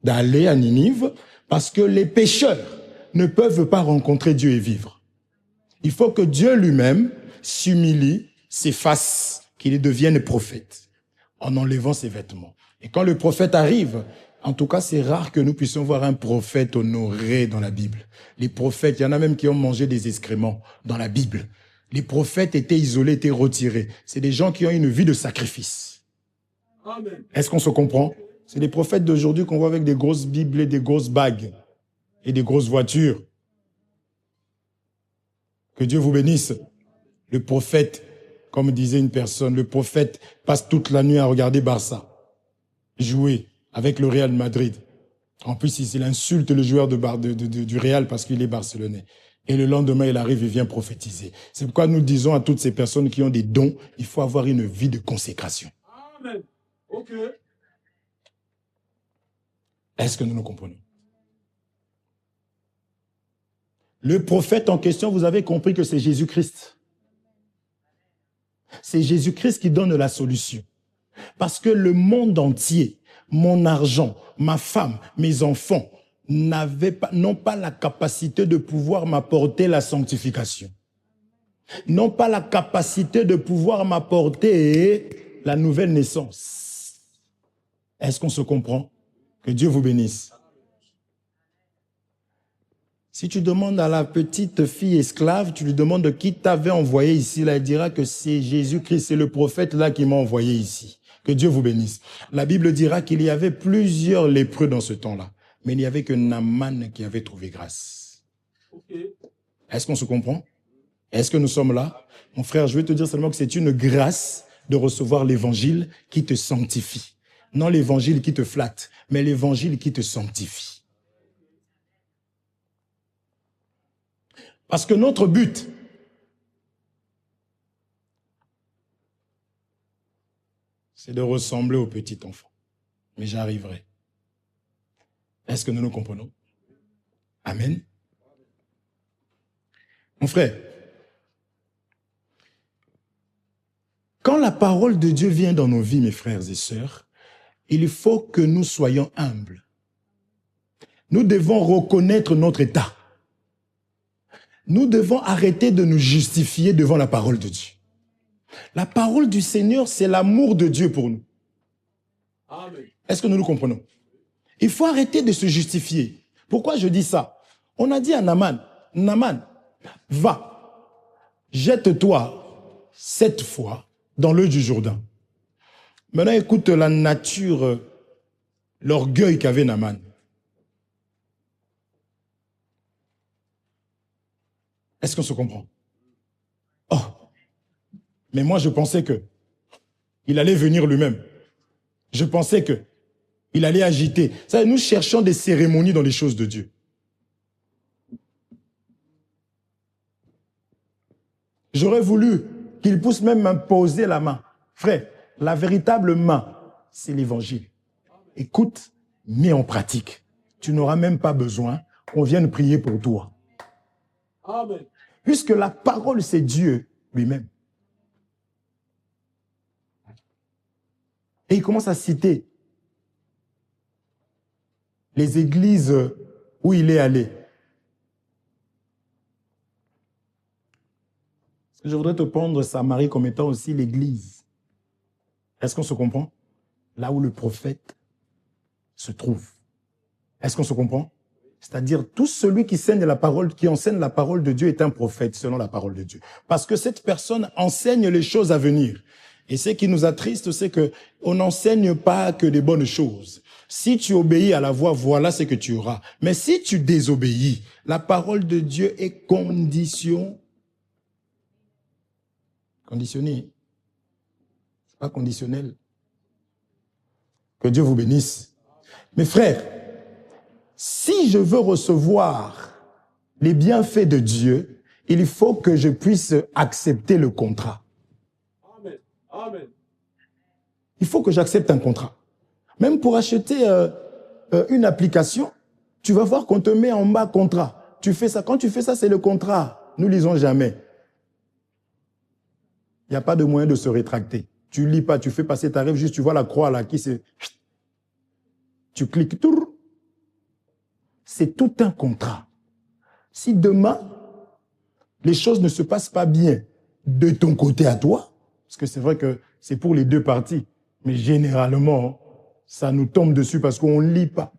d'aller à Ninive, parce que les pécheurs ne peuvent pas rencontrer Dieu et vivre. Il faut que Dieu lui-même s'humilie, s'efface, qu'il devienne prophète, en enlevant ses vêtements. Et quand le prophète arrive, en tout cas, c'est rare que nous puissions voir un prophète honoré dans la Bible. Les prophètes, il y en a même qui ont mangé des excréments dans la Bible. Les prophètes étaient isolés, étaient retirés. C'est des gens qui ont une vie de sacrifice. Est-ce qu'on se comprend? C'est les prophètes d'aujourd'hui qu'on voit avec des grosses Bibles et des grosses bagues et des grosses voitures. Que Dieu vous bénisse. Le prophète, comme disait une personne, le prophète passe toute la nuit à regarder Barça jouer avec le Real Madrid. En plus, il insulte le joueur du Real parce qu'il est barcelonais. Et le lendemain, il arrive et vient prophétiser. C'est pourquoi nous disons à toutes ces personnes qui ont des dons, il faut avoir une vie de consécration. Amen. Ok. Est-ce que nous nous comprenons? Le prophète en question, vous avez compris que c'est Jésus-Christ. C'est Jésus-Christ qui donne la solution. Parce que le monde entier, mon argent, ma femme, mes enfants, n'ont pas la capacité de pouvoir m'apporter la sanctification. N'ont pas la capacité de pouvoir m'apporter la nouvelle naissance. Est-ce qu'on se comprend? Que Dieu vous bénisse. Si tu demandes à la petite fille esclave, tu lui demandes qui t'avait envoyé ici, là, elle dira que c'est Jésus-Christ, c'est le prophète là qui m'a envoyé ici. Que Dieu vous bénisse. La Bible dira qu'il y avait plusieurs lépreux dans ce temps-là, mais il n'y avait que Naaman qui avait trouvé grâce. Okay. Est-ce qu'on se comprend? Est-ce que nous sommes là? Mon frère, je vais te dire seulement que c'est une grâce de recevoir l'évangile qui te sanctifie. Non l'évangile qui te flatte, mais l'évangile qui te sanctifie. Parce que notre but, c'est de ressembler au petit enfant. Mais j'arriverai. Est-ce que nous nous comprenons? Amen. Mon frère, quand la parole de Dieu vient dans nos vies, mes frères et sœurs, il faut que nous soyons humbles. Nous devons reconnaître notre état. Nous devons arrêter de nous justifier devant la parole de Dieu. La parole du Seigneur, c'est l'amour de Dieu pour nous. Amen. Est-ce que nous nous comprenons? Il faut arrêter de se justifier. Pourquoi je dis ça? On a dit à Naaman, Naaman, va, jette-toi 7 fois dans l'eau du Jourdain. Maintenant, écoute la nature, l'orgueil qu'avait Naaman. Est-ce qu'on se comprend? Oh, mais moi je pensais que il allait venir lui-même. Je pensais que il allait agiter. Ça, nous cherchons des cérémonies dans les choses de Dieu. J'aurais voulu qu'il puisse même m'imposer la main. Frère, la véritable main, c'est l'évangile. Écoute, mets en pratique. Tu n'auras même pas besoin qu'on vienne prier pour toi. Amen. Puisque la parole, c'est Dieu lui-même. Et il commence à citer les églises où il est allé. Je voudrais te prendre Samarie comme étant aussi l'église. Est-ce qu'on se comprend? Là où le prophète se trouve. Est-ce qu'on se comprend? C'est-à-dire, tout celui qui enseigne la parole de Dieu est un prophète selon la parole de Dieu. Parce que cette personne enseigne les choses à venir. Et ce qui nous attriste, c'est que on n'enseigne pas que des bonnes choses. Si tu obéis à la voix, voilà ce que tu auras. Mais si tu désobéis, la parole de Dieu est conditionnée. C'est pas conditionnel. Que Dieu vous bénisse. Mes frères, si je veux recevoir les bienfaits de Dieu, il faut que je puisse accepter le contrat. Amen. Amen. Il faut que j'accepte un contrat. Même pour acheter une application, tu vas voir qu'on te met en bas contrat. Tu fais ça. Quand tu fais ça, c'est le contrat. Nous lisons jamais. Il n'y a pas de moyen de se rétracter. Tu lis pas, tu fais passer ta rêve, juste tu vois la croix là qui se... Tu cliques, tout. C'est tout un contrat. Si demain, les choses ne se passent pas bien de ton côté à toi, parce que c'est vrai que c'est pour les deux parties, mais généralement, ça nous tombe dessus parce qu'on ne lit pas.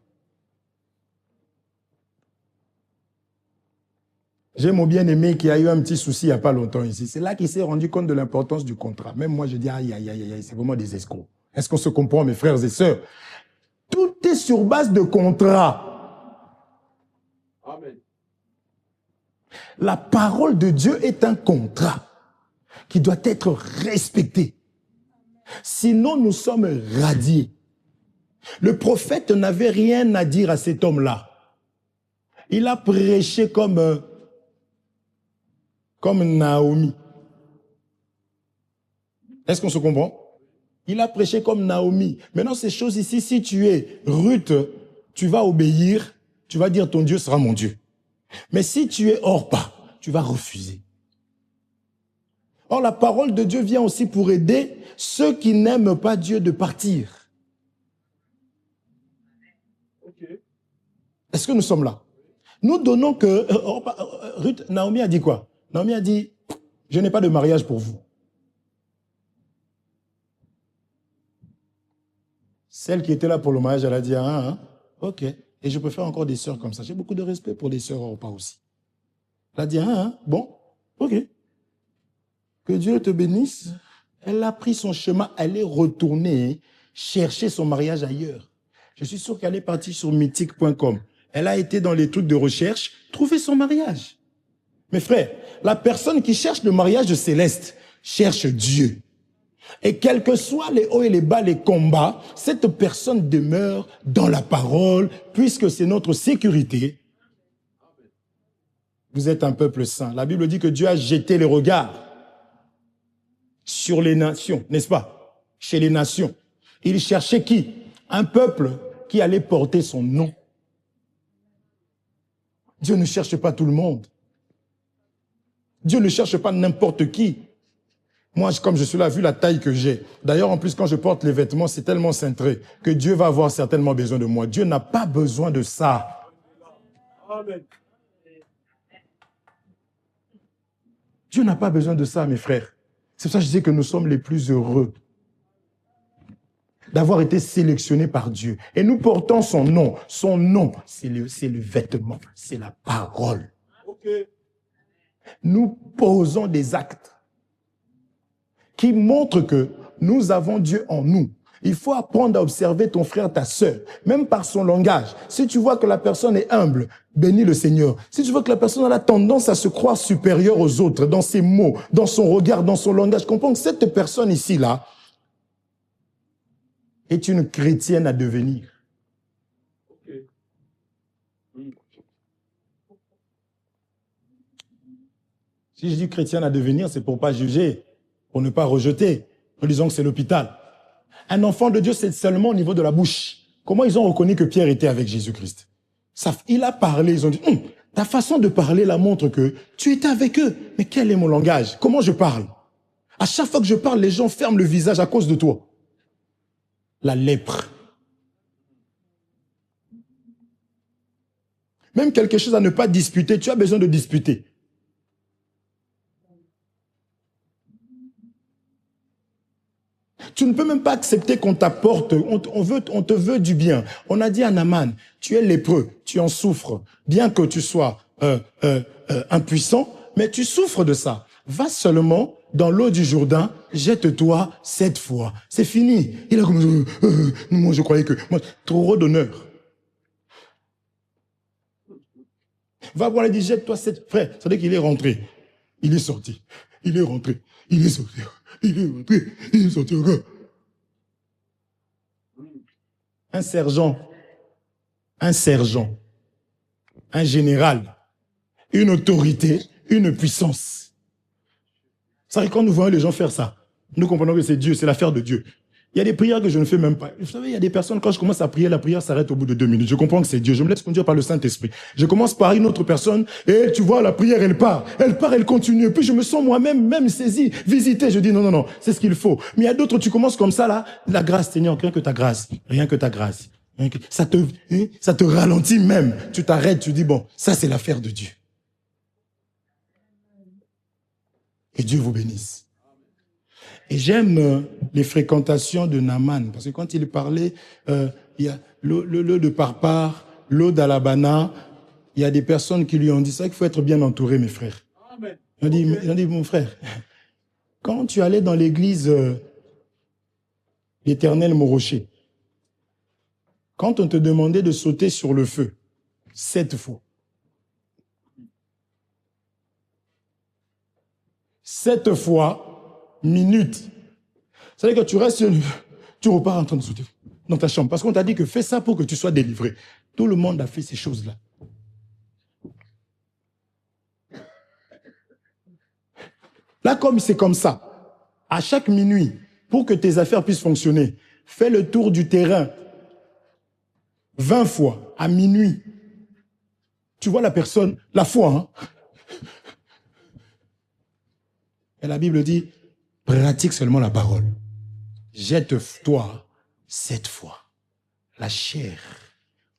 J'ai mon bien-aimé qui a eu un petit souci il n'y a pas longtemps ici. C'est là qu'il s'est rendu compte de l'importance du contrat. Même moi, je dis, aïe, aïe, aïe, aïe, c'est vraiment des escrocs. Est-ce qu'on se comprend, mes frères et sœurs? Tout est sur base de contrat. Amen. La parole de Dieu est un contrat qui doit être respecté. Sinon, nous sommes radiés. Le prophète n'avait rien à dire à cet homme-là. Il a prêché comme Naomi. Est-ce qu'on se comprend? Il a prêché comme Naomi. Maintenant, ces choses ici, si tu es Ruth, tu vas obéir, tu vas dire ton Dieu sera mon Dieu. Mais si tu es Orpa, tu vas refuser. Or, la parole de Dieu vient aussi pour aider ceux qui n'aiment pas Dieu de partir. Okay. Est-ce que nous sommes là? Nous donnons que... Ruth, Naomi a dit quoi? Naomi a dit, je n'ai pas de mariage pour vous. Celle qui était là pour le mariage, elle a dit, ok. Et je peux faire encore des sœurs comme ça. J'ai beaucoup de respect pour les sœurs Orpa aussi. Elle a dit, bon, ok. Que Dieu te bénisse. Elle a pris son chemin, elle est retournée chercher son mariage ailleurs. Je suis sûr qu'elle est partie sur mythique.com. Elle a été dans les trucs de recherche, trouver son mariage. Mes frères, la personne qui cherche le mariage céleste cherche Dieu. Et quels que soient les hauts et les bas, les combats, cette personne demeure dans la parole, puisque c'est notre sécurité. Vous êtes un peuple saint. La Bible dit que Dieu a jeté les regards sur les nations, n'est-ce pas? Chez les nations. Il cherchait qui? Un peuple qui allait porter son nom. Dieu ne cherche pas tout le monde. Dieu ne cherche pas n'importe qui. Moi, comme je suis là, vu la taille que j'ai. D'ailleurs, en plus, quand je porte les vêtements, c'est tellement cintré que Dieu va avoir certainement besoin de moi. Dieu n'a pas besoin de ça. Amen. Dieu n'a pas besoin de ça, mes frères. C'est pour ça que je dis que nous sommes les plus heureux d'avoir été sélectionnés par Dieu. Et nous portons son nom. Son nom, c'est le vêtement, c'est la parole. Okay. Nous posons des actes qui montrent que nous avons Dieu en nous. Il faut apprendre à observer ton frère, ta sœur, même par son langage. Si tu vois que la personne est humble, bénis le Seigneur. Si tu vois que la personne a la tendance à se croire supérieure aux autres, dans ses mots, dans son regard, dans son langage, comprends que cette personne ici-là est une chrétienne à devenir. Okay. Si je dis chrétienne à devenir, c'est pour pas juger, pour ne pas rejeter. Nous disons que c'est l'hôpital. Un enfant de Dieu, c'est seulement au niveau de la bouche. Comment ils ont reconnu que Pierre était avec Jésus-Christ? Il a parlé, ils ont dit, ta façon de parler là montre que tu étais avec eux. Mais quel est mon langage? Comment je parle? À chaque fois que je parle, les gens ferment le visage à cause de toi. La lèpre. Même quelque chose à ne pas disputer, tu as besoin de disputer. Tu ne peux même pas accepter qu'on t'apporte, on te veut du bien. On a dit à Naaman, tu es lépreux, tu en souffres, bien que tu sois impuissant, mais tu souffres de ça. Va seulement dans l'eau du Jourdain, jette-toi 7 fois. C'est fini. Il a comme moi je croyais que moi trop d'honneur. Va voir, il dit jette-toi 7 frère. Ça veut dire qu'il est rentré. Il est sorti. Il est rentré. Il est sorti. Il est rentré. Il est sorti encore. Un sergent, un général, une autorité, une puissance. C'est vrai que quand nous voyons les gens faire ça, nous comprenons que c'est Dieu, c'est l'affaire de Dieu. Il y a des prières que je ne fais même pas. Vous savez, il y a des personnes, quand je commence à prier, la prière s'arrête au bout de 2 minutes. Je comprends que c'est Dieu. Je me laisse conduire par le Saint-Esprit. Je commence par une autre personne et tu vois, la prière, elle part, elle continue. Et puis je me sens moi-même saisi, visité. Je dis non, c'est ce qu'il faut. Mais il y a d'autres, tu commences comme ça, là. La grâce, Seigneur, rien que ta grâce. Rien que ta grâce. Ça te ralentit même. Tu t'arrêtes, tu dis bon, ça c'est l'affaire de Dieu. Et Dieu vous bénisse. Et j'aime les fréquentations de Naaman, parce que quand il parlait, il y a l'eau de Parpar, l'eau d'Alabana, il y a des personnes qui lui ont dit ça, qu'il faut être bien entouré, mes frères. Amen. Ils ont dit, mon frère, quand tu allais dans l'église l'Éternel mon rocher, quand on te demandait de sauter sur le feu, 7 fois, 7 fois, minutes. C'est-à-dire que tu restes, tu repars en train de sauter dans ta chambre. Parce qu'on t'a dit que fais ça pour que tu sois délivré. Tout le monde a fait ces choses-là. Là, comme c'est comme ça, à chaque minuit, pour que tes affaires puissent fonctionner, fais le tour du terrain 20 fois à minuit. Tu vois la personne, la foi, hein? Et la Bible dit, pratique seulement la parole. Jette-toi 7 fois. La chair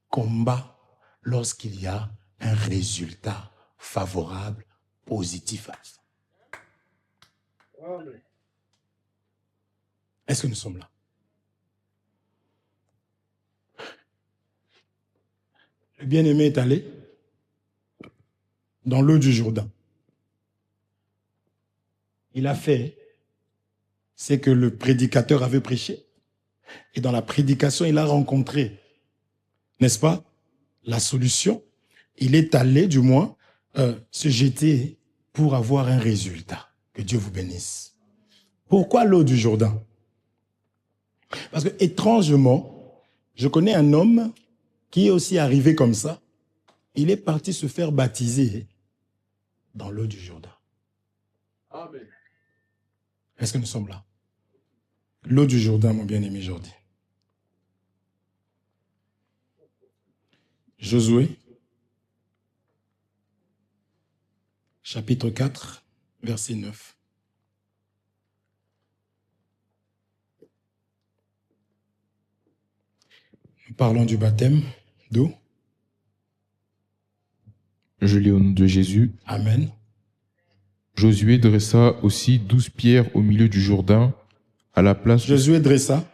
combat lorsqu'il y a un résultat favorable, positif à ça. Amen. Est-ce que nous sommes là? Le bien-aimé est allé dans l'eau du Jourdain. Il a fait ce que le prédicateur avait prêché. Et dans la prédication, il a rencontré, n'est-ce pas, la solution. Il est allé, du moins, se jeter pour avoir un résultat. Que Dieu vous bénisse. Pourquoi l'eau du Jourdain? Parce que, étrangement, je connais un homme qui est aussi arrivé comme ça. Il est parti se faire baptiser dans l'eau du Jourdain. Amen. Est-ce que nous sommes là? L'eau du Jourdain, mon bien-aimé Jordi. Josué, chapitre 4, verset 9. Nous parlons du baptême d'eau. Je lis au nom de Jésus. Amen. Josué dressa aussi 12 pierres au milieu du Jourdain, à la place Josué dressa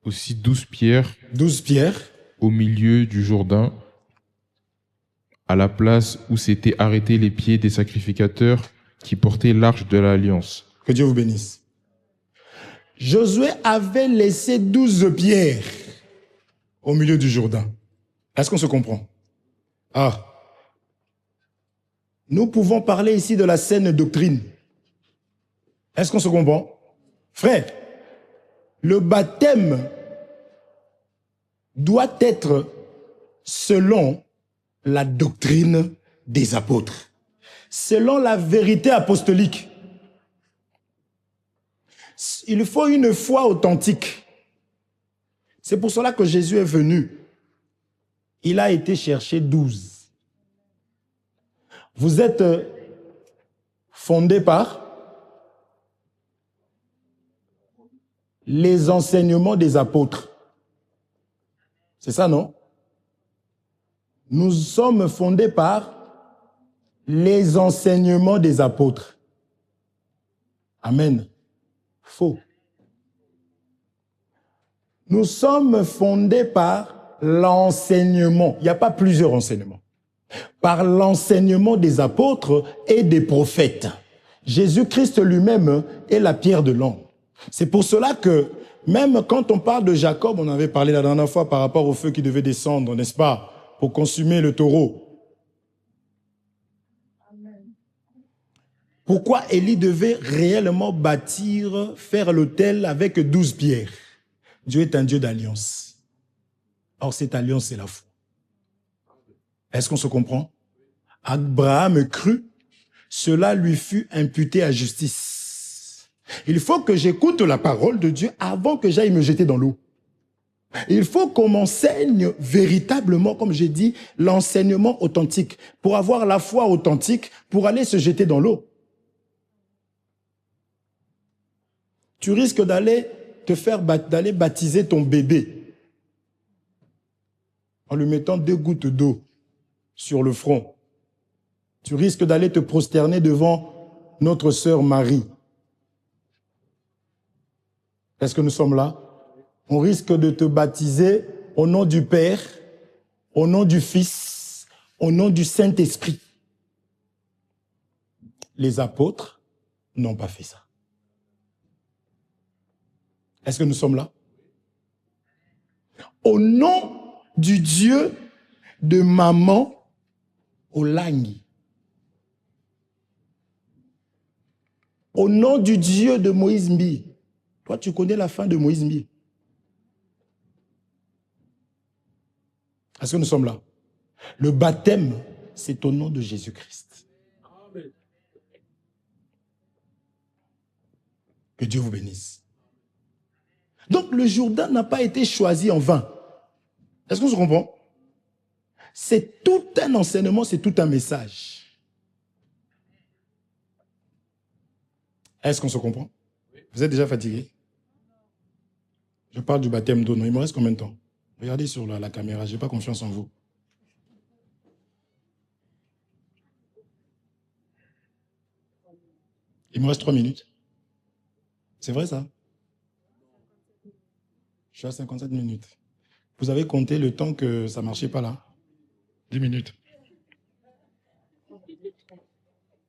aussi 12 pierres 12 pierres au milieu du Jourdain, à la place où s'étaient arrêtés les pieds des sacrificateurs qui portaient l'arche de l'Alliance. Que Dieu vous bénisse. Josué avait laissé 12 pierres au milieu du Jourdain. Est-ce qu'on se comprend? Ah. Nous pouvons parler ici de la saine doctrine. Est-ce qu'on se comprend? Frère, le baptême doit être selon la doctrine des apôtres, selon la vérité apostolique. Il faut une foi authentique. C'est pour cela que Jésus est venu. Il a été chercher 12. Vous êtes fondé par les enseignements des apôtres. C'est ça, non? Nous sommes fondés par les enseignements des apôtres. Amen. Faux. Nous sommes fondés par l'enseignement. Il n'y a pas plusieurs enseignements. Par l'enseignement des apôtres et des prophètes. Jésus-Christ lui-même est la pierre de l'angle. C'est pour cela que même quand on parle de Jacob, on avait parlé la dernière fois par rapport au feu qui devait descendre, n'est-ce pas, pour consumer le taureau. Pourquoi Élie devait réellement bâtir, faire l'autel avec 12 pierres? Dieu est un Dieu d'alliance. Or, cette alliance, c'est la foi. Est-ce qu'on se comprend? Abraham crut, cela lui fut imputé à justice. Il faut que j'écoute la parole de Dieu avant que j'aille me jeter dans l'eau. Il faut qu'on m'enseigne véritablement, comme j'ai dit, l'enseignement authentique, pour avoir la foi authentique, pour aller se jeter dans l'eau. Tu risques d'aller baptiser ton bébé en lui mettant 2 gouttes d'eau sur le front. Tu risques d'aller te prosterner devant notre sœur Marie. Est-ce que nous sommes là? On risque de te baptiser au nom du Père, au nom du Fils, au nom du Saint-Esprit. Les apôtres n'ont pas fait ça. Est-ce que nous sommes là? Au nom du Dieu de maman Olangi. Au nom du Dieu de Moïse Mbi. Toi, tu connais la fin de Moïse Mbi. Est-ce que nous sommes là? Le baptême, c'est au nom de Jésus-Christ. Que Dieu vous bénisse. Donc, le Jourdain n'a pas été choisi en vain. Est-ce qu'on se comprend? C'est tout un enseignement, c'est tout un message. Est-ce qu'on se comprend? Vous êtes déjà fatigué? Je parle du baptême d'eau. Il me reste combien de temps? Regardez sur la caméra, je n'ai pas confiance en vous. Il me reste 3 minutes. C'est vrai ça? Je suis à 57 minutes. Vous avez compté le temps que ça ne marchait pas là? 10 minutes.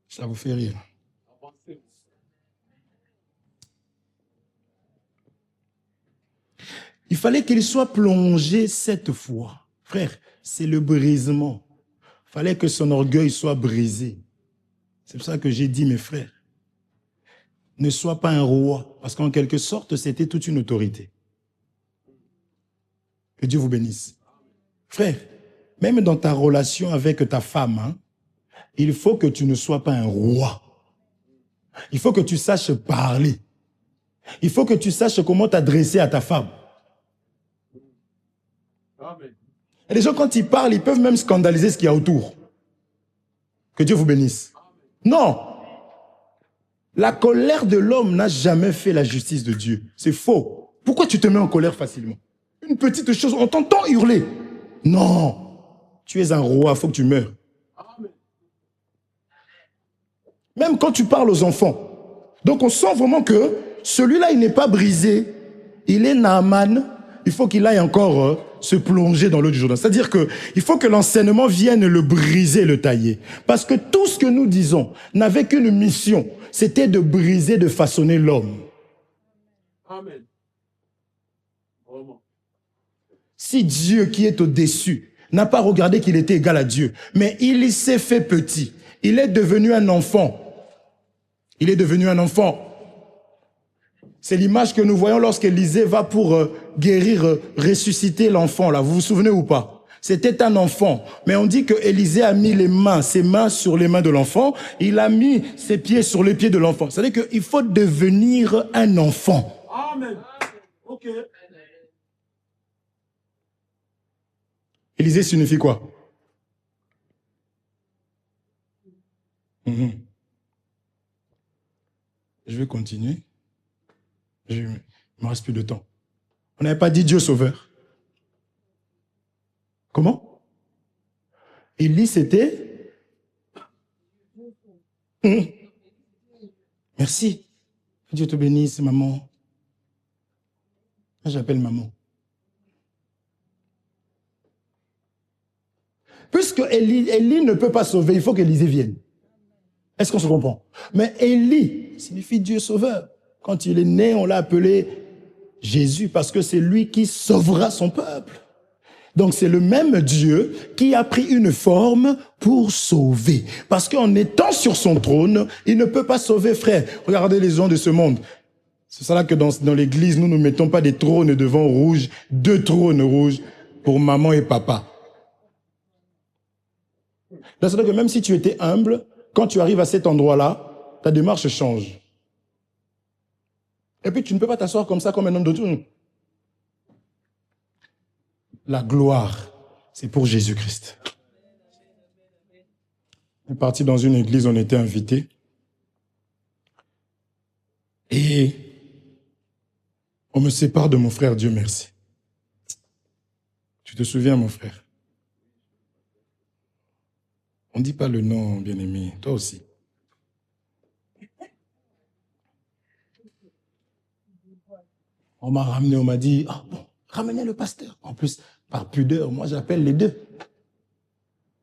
Ça vous fait rire. Il fallait qu'il soit plongé 7 fois. Frère, c'est le brisement. Il fallait que son orgueil soit brisé. C'est pour ça que j'ai dit, mes frères, ne sois pas un roi. Parce qu'en quelque sorte, c'était toute une autorité. Que Dieu vous bénisse. Frère, même dans ta relation avec ta femme, il faut que tu ne sois pas un roi. Il faut que tu saches parler. Il faut que tu saches comment t'adresser à ta femme. Amen. Et les gens, quand ils parlent, ils peuvent même scandaliser ce qu'il y a autour. Que Dieu vous bénisse. Non. La colère de l'homme n'a jamais fait la justice de Dieu. C'est faux. Pourquoi tu te mets en colère facilement? Une petite chose, on t'entend hurler. Non. Tu es un roi, il faut que tu meurs. Amen. Même quand tu parles aux enfants. Donc on sent vraiment que celui-là, il n'est pas brisé. Il est Naaman. Il faut qu'il aille encore se plonger dans l'eau du Jourdain. C'est-à-dire qu'il faut que l'enseignement vienne le briser, le tailler. Parce que tout ce que nous disons n'avait qu'une mission. C'était de briser, de façonner l'homme. Amen. Vraiment. Si Dieu qui est au-dessus n'a pas regardé qu'il était égal à Dieu, mais il s'est fait petit. Il est devenu un enfant. Il est devenu un enfant. C'est l'image que nous voyons lorsqu'Élisée va pour guérir, ressusciter l'enfant. Là, vous vous souvenez ou pas? C'était un enfant. Mais on dit que Élisée a mis ses mains sur les mains de l'enfant. Il a mis ses pieds sur les pieds de l'enfant. C'est-à-dire qu'il faut devenir un enfant. Amen. Ok. Élisée signifie quoi? Je vais continuer. Il ne me reste plus de temps. On n'avait pas dit Dieu sauveur. Comment? Élie, c'était... Merci. Dieu te bénisse, maman. Moi, j'appelle maman. Puisque Élie ne peut pas sauver, il faut qu'Élisée vienne. Est-ce qu'on se comprend? Mais Élie signifie Dieu sauveur. Quand il est né, on l'a appelé Jésus parce que c'est lui qui sauvera son peuple. Donc c'est le même Dieu qui a pris une forme pour sauver. Parce qu'en étant sur son trône, il ne peut pas sauver, frère. Regardez les gens de ce monde. C'est ça là que dans l'église, nous ne mettons pas des trônes devant rouges, 2 trônes rouges pour maman et papa. C'est-à-dire que même si tu étais humble, quand tu arrives à cet endroit-là, ta démarche change. Et puis tu ne peux pas t'asseoir comme ça, comme un homme de tout. La gloire, c'est pour Jésus-Christ. On est parti dans une église, on était invités. Et on me sépare de mon frère, Dieu merci. Tu te souviens, mon frère? On ne dit pas le nom, bien-aimé. Toi aussi. On m'a ramené, on m'a dit, ah bon, ramenez le pasteur. En plus, par pudeur, moi j'appelle les deux.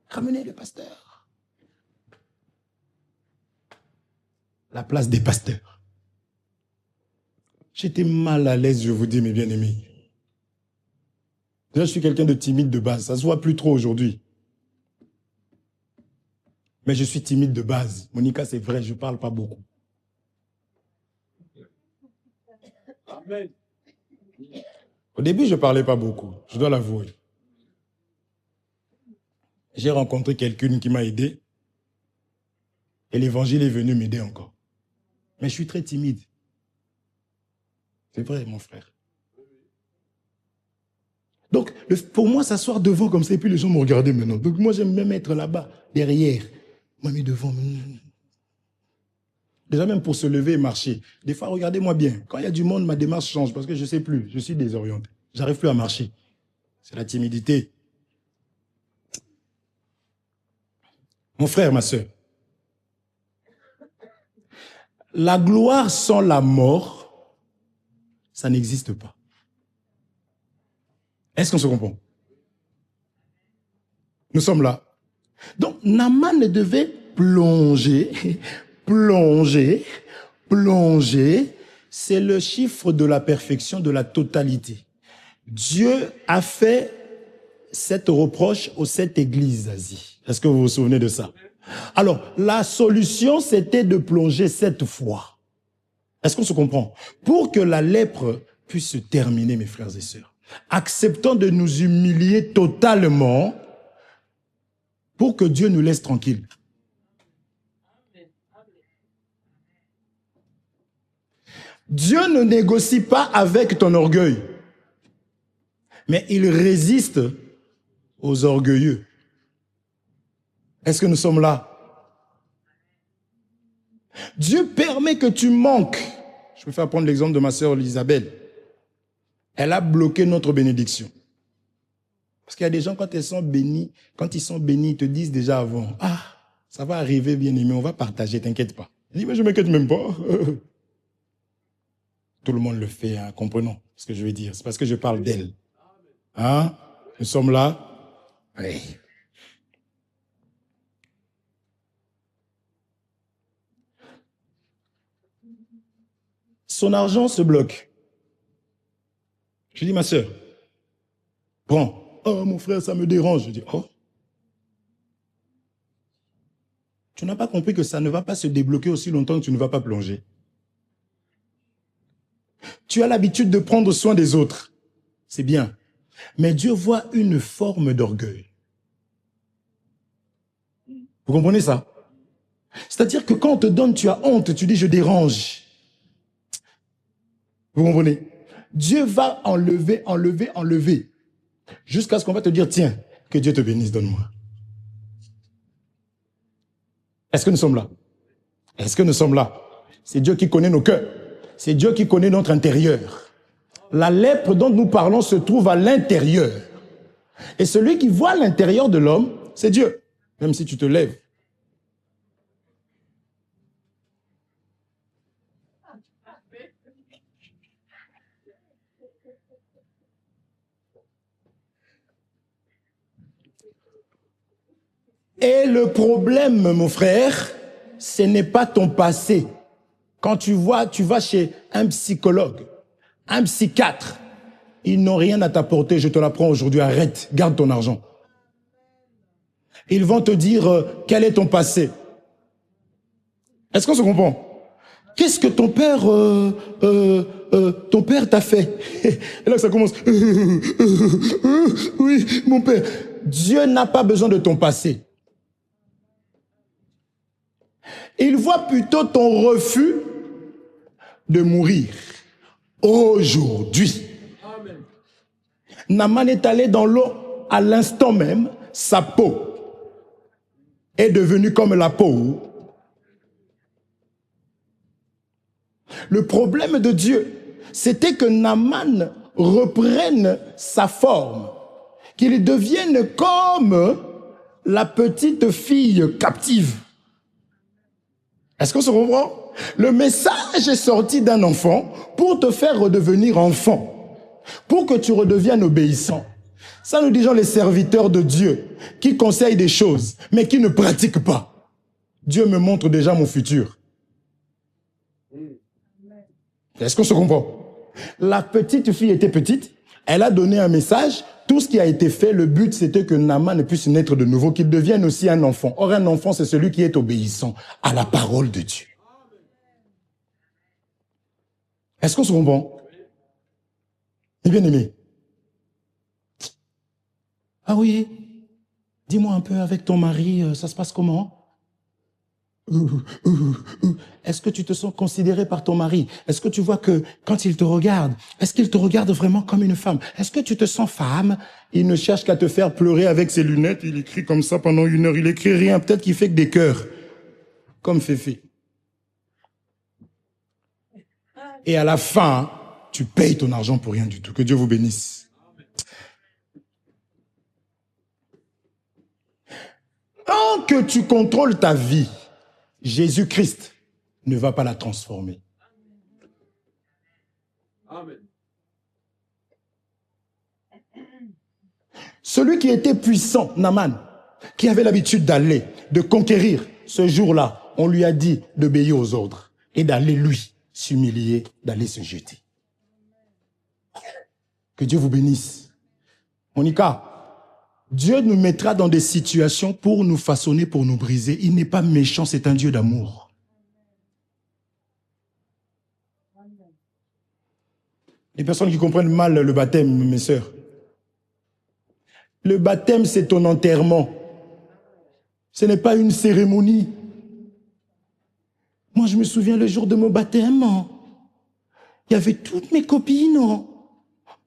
Ramenez le pasteur. La place des pasteurs. J'étais mal à l'aise, je vous dis, mes bien-aimés. Déjà, je suis quelqu'un de timide de base. Ça se voit plus trop aujourd'hui. Mais je suis timide de base. Monica, c'est vrai, je ne parle pas beaucoup. Amen. Au début, je ne parlais pas beaucoup, je dois l'avouer. J'ai rencontré quelqu'un qui m'a aidé. Et l'évangile est venu m'aider encore. Mais je suis très timide. C'est vrai, mon frère. Donc, pour moi, s'asseoir devant comme ça, et puis les gens me regardaient maintenant. Donc, moi, j'aime même être là-bas, derrière. Moi, mis devant. Déjà, même pour se lever et marcher. Des fois, regardez-moi bien. Quand il y a du monde, ma démarche change parce que je ne sais plus. Je suis désorienté. J'arrive plus à marcher. C'est la timidité. Mon frère, ma soeur, la gloire sans la mort, ça n'existe pas. Est-ce qu'on se comprend? Nous sommes là. Donc, Naaman devait plonger, plonger, plonger. C'est le chiffre de la perfection, de la totalité. Dieu a fait cette reproche aux 7 églises d'Asie. Est-ce que vous vous souvenez de ça? Alors, la solution, c'était de plonger 7 fois. Est-ce qu'on se comprend? Pour que la lèpre puisse se terminer, mes frères et sœurs. Acceptons de nous humilier totalement pour que Dieu nous laisse tranquilles. Dieu ne négocie pas avec ton orgueil, mais il résiste aux orgueilleux. Est-ce que nous sommes là? Dieu permet que tu manques. Je me fais prendre l'exemple de ma sœur Isabelle. Elle a bloqué notre bénédiction. Parce qu'il y a des gens, quand ils sont bénis, ils te disent déjà avant, ah, ça va arriver, bien-aimé, on va partager, t'inquiète pas. Je dis, mais je ne m'inquiète même pas. Tout le monde le fait, hein, comprenons ce que je veux dire. C'est parce que je parle d'elle. Hein? Nous sommes là. Oui. Son argent se bloque. Je dis, ma sœur, prends. Oh, mon frère, ça me dérange. Je dis, oh. Tu n'as pas compris que ça ne va pas se débloquer aussi longtemps que tu ne vas pas plonger. Tu as l'habitude de prendre soin des autres. C'est bien. Mais Dieu voit une forme d'orgueil. Vous comprenez ça? C'est-à-dire que quand on te donne, tu as honte, tu dis, je dérange. Vous comprenez? Dieu va enlever, enlever, enlever. Jusqu'à ce qu'on va te dire, tiens, que Dieu te bénisse, donne-moi. Est-ce que nous sommes là? Est-ce que nous sommes là? C'est Dieu qui connaît nos cœurs. C'est Dieu qui connaît notre intérieur. La lèpre dont nous parlons se trouve à l'intérieur. Et celui qui voit l'intérieur de l'homme, c'est Dieu. Même si tu te lèves. Et le problème, mon frère, ce n'est pas ton passé. Quand tu vas chez un psychologue, un psychiatre, ils n'ont rien à t'apporter, je te l'apprends aujourd'hui, arrête, garde ton argent. Ils vont te dire quel est ton passé. Est-ce qu'on se comprend? Qu'est-ce que ton père t'a fait? Et là ça commence. Oui, mon père. Dieu n'a pas besoin de ton passé. Il voit plutôt ton refus de mourir aujourd'hui. Naaman est allé dans l'eau à l'instant même, sa peau est devenue comme la peau. Le problème de Dieu, c'était que Naaman reprenne sa forme, qu'il devienne comme la petite fille captive. Est-ce qu'on se comprend? Le message est sorti d'un enfant pour te faire redevenir enfant, pour que tu redeviennes obéissant. Ça, nous disons les serviteurs de Dieu qui conseillent des choses, mais qui ne pratiquent pas. Dieu me montre déjà mon futur. Est-ce qu'on se comprend? La petite fille était petite, elle a donné un message, tout ce qui a été fait, le but c'était que Naaman puisse naître de nouveau, qu'il devienne aussi un enfant. Or, un enfant, c'est celui qui est obéissant à la parole de Dieu. Est-ce qu'on se comprend? Eh bien aimé. Ah oui, dis-moi un peu avec ton mari, ça se passe comment? Est-ce que tu te sens considéré par ton mari? Est-ce que tu vois que quand il te regarde, est-ce qu'il te regarde vraiment comme une femme? Est-ce que tu te sens femme? Il ne cherche qu'à te faire pleurer avec ses lunettes, il écrit comme ça pendant 1 heure, il écrit rien, peut-être qu'il fait que des cœurs, comme Féfé. Et à la fin, tu payes ton argent pour rien du tout. Que Dieu vous bénisse. Tant que tu contrôles ta vie, Jésus-Christ ne va pas la transformer. Amen. Celui qui était puissant, Naaman, qui avait l'habitude d'aller, de conquérir, ce jour-là, on lui a dit d'obéir aux ordres et d'aller lui s'humilier, d'aller se jeter. Que Dieu vous bénisse. Monica, Dieu nous mettra dans des situations pour nous façonner, pour nous briser. Il n'est pas méchant, c'est un Dieu d'amour. Les personnes qui comprennent mal le baptême, mes sœurs. Le baptême, c'est ton enterrement. Ce n'est pas une cérémonie. Moi, je me souviens le jour de mon baptême, il y avait toutes mes copines.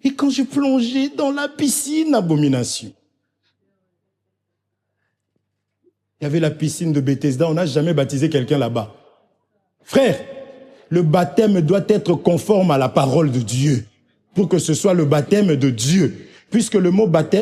Et quand je plongeais dans la piscine, abomination. Il y avait la piscine de Bethesda, on n'a jamais baptisé quelqu'un là-bas. Frère, le baptême doit être conforme à la parole de Dieu, pour que ce soit le baptême de Dieu, puisque le mot baptême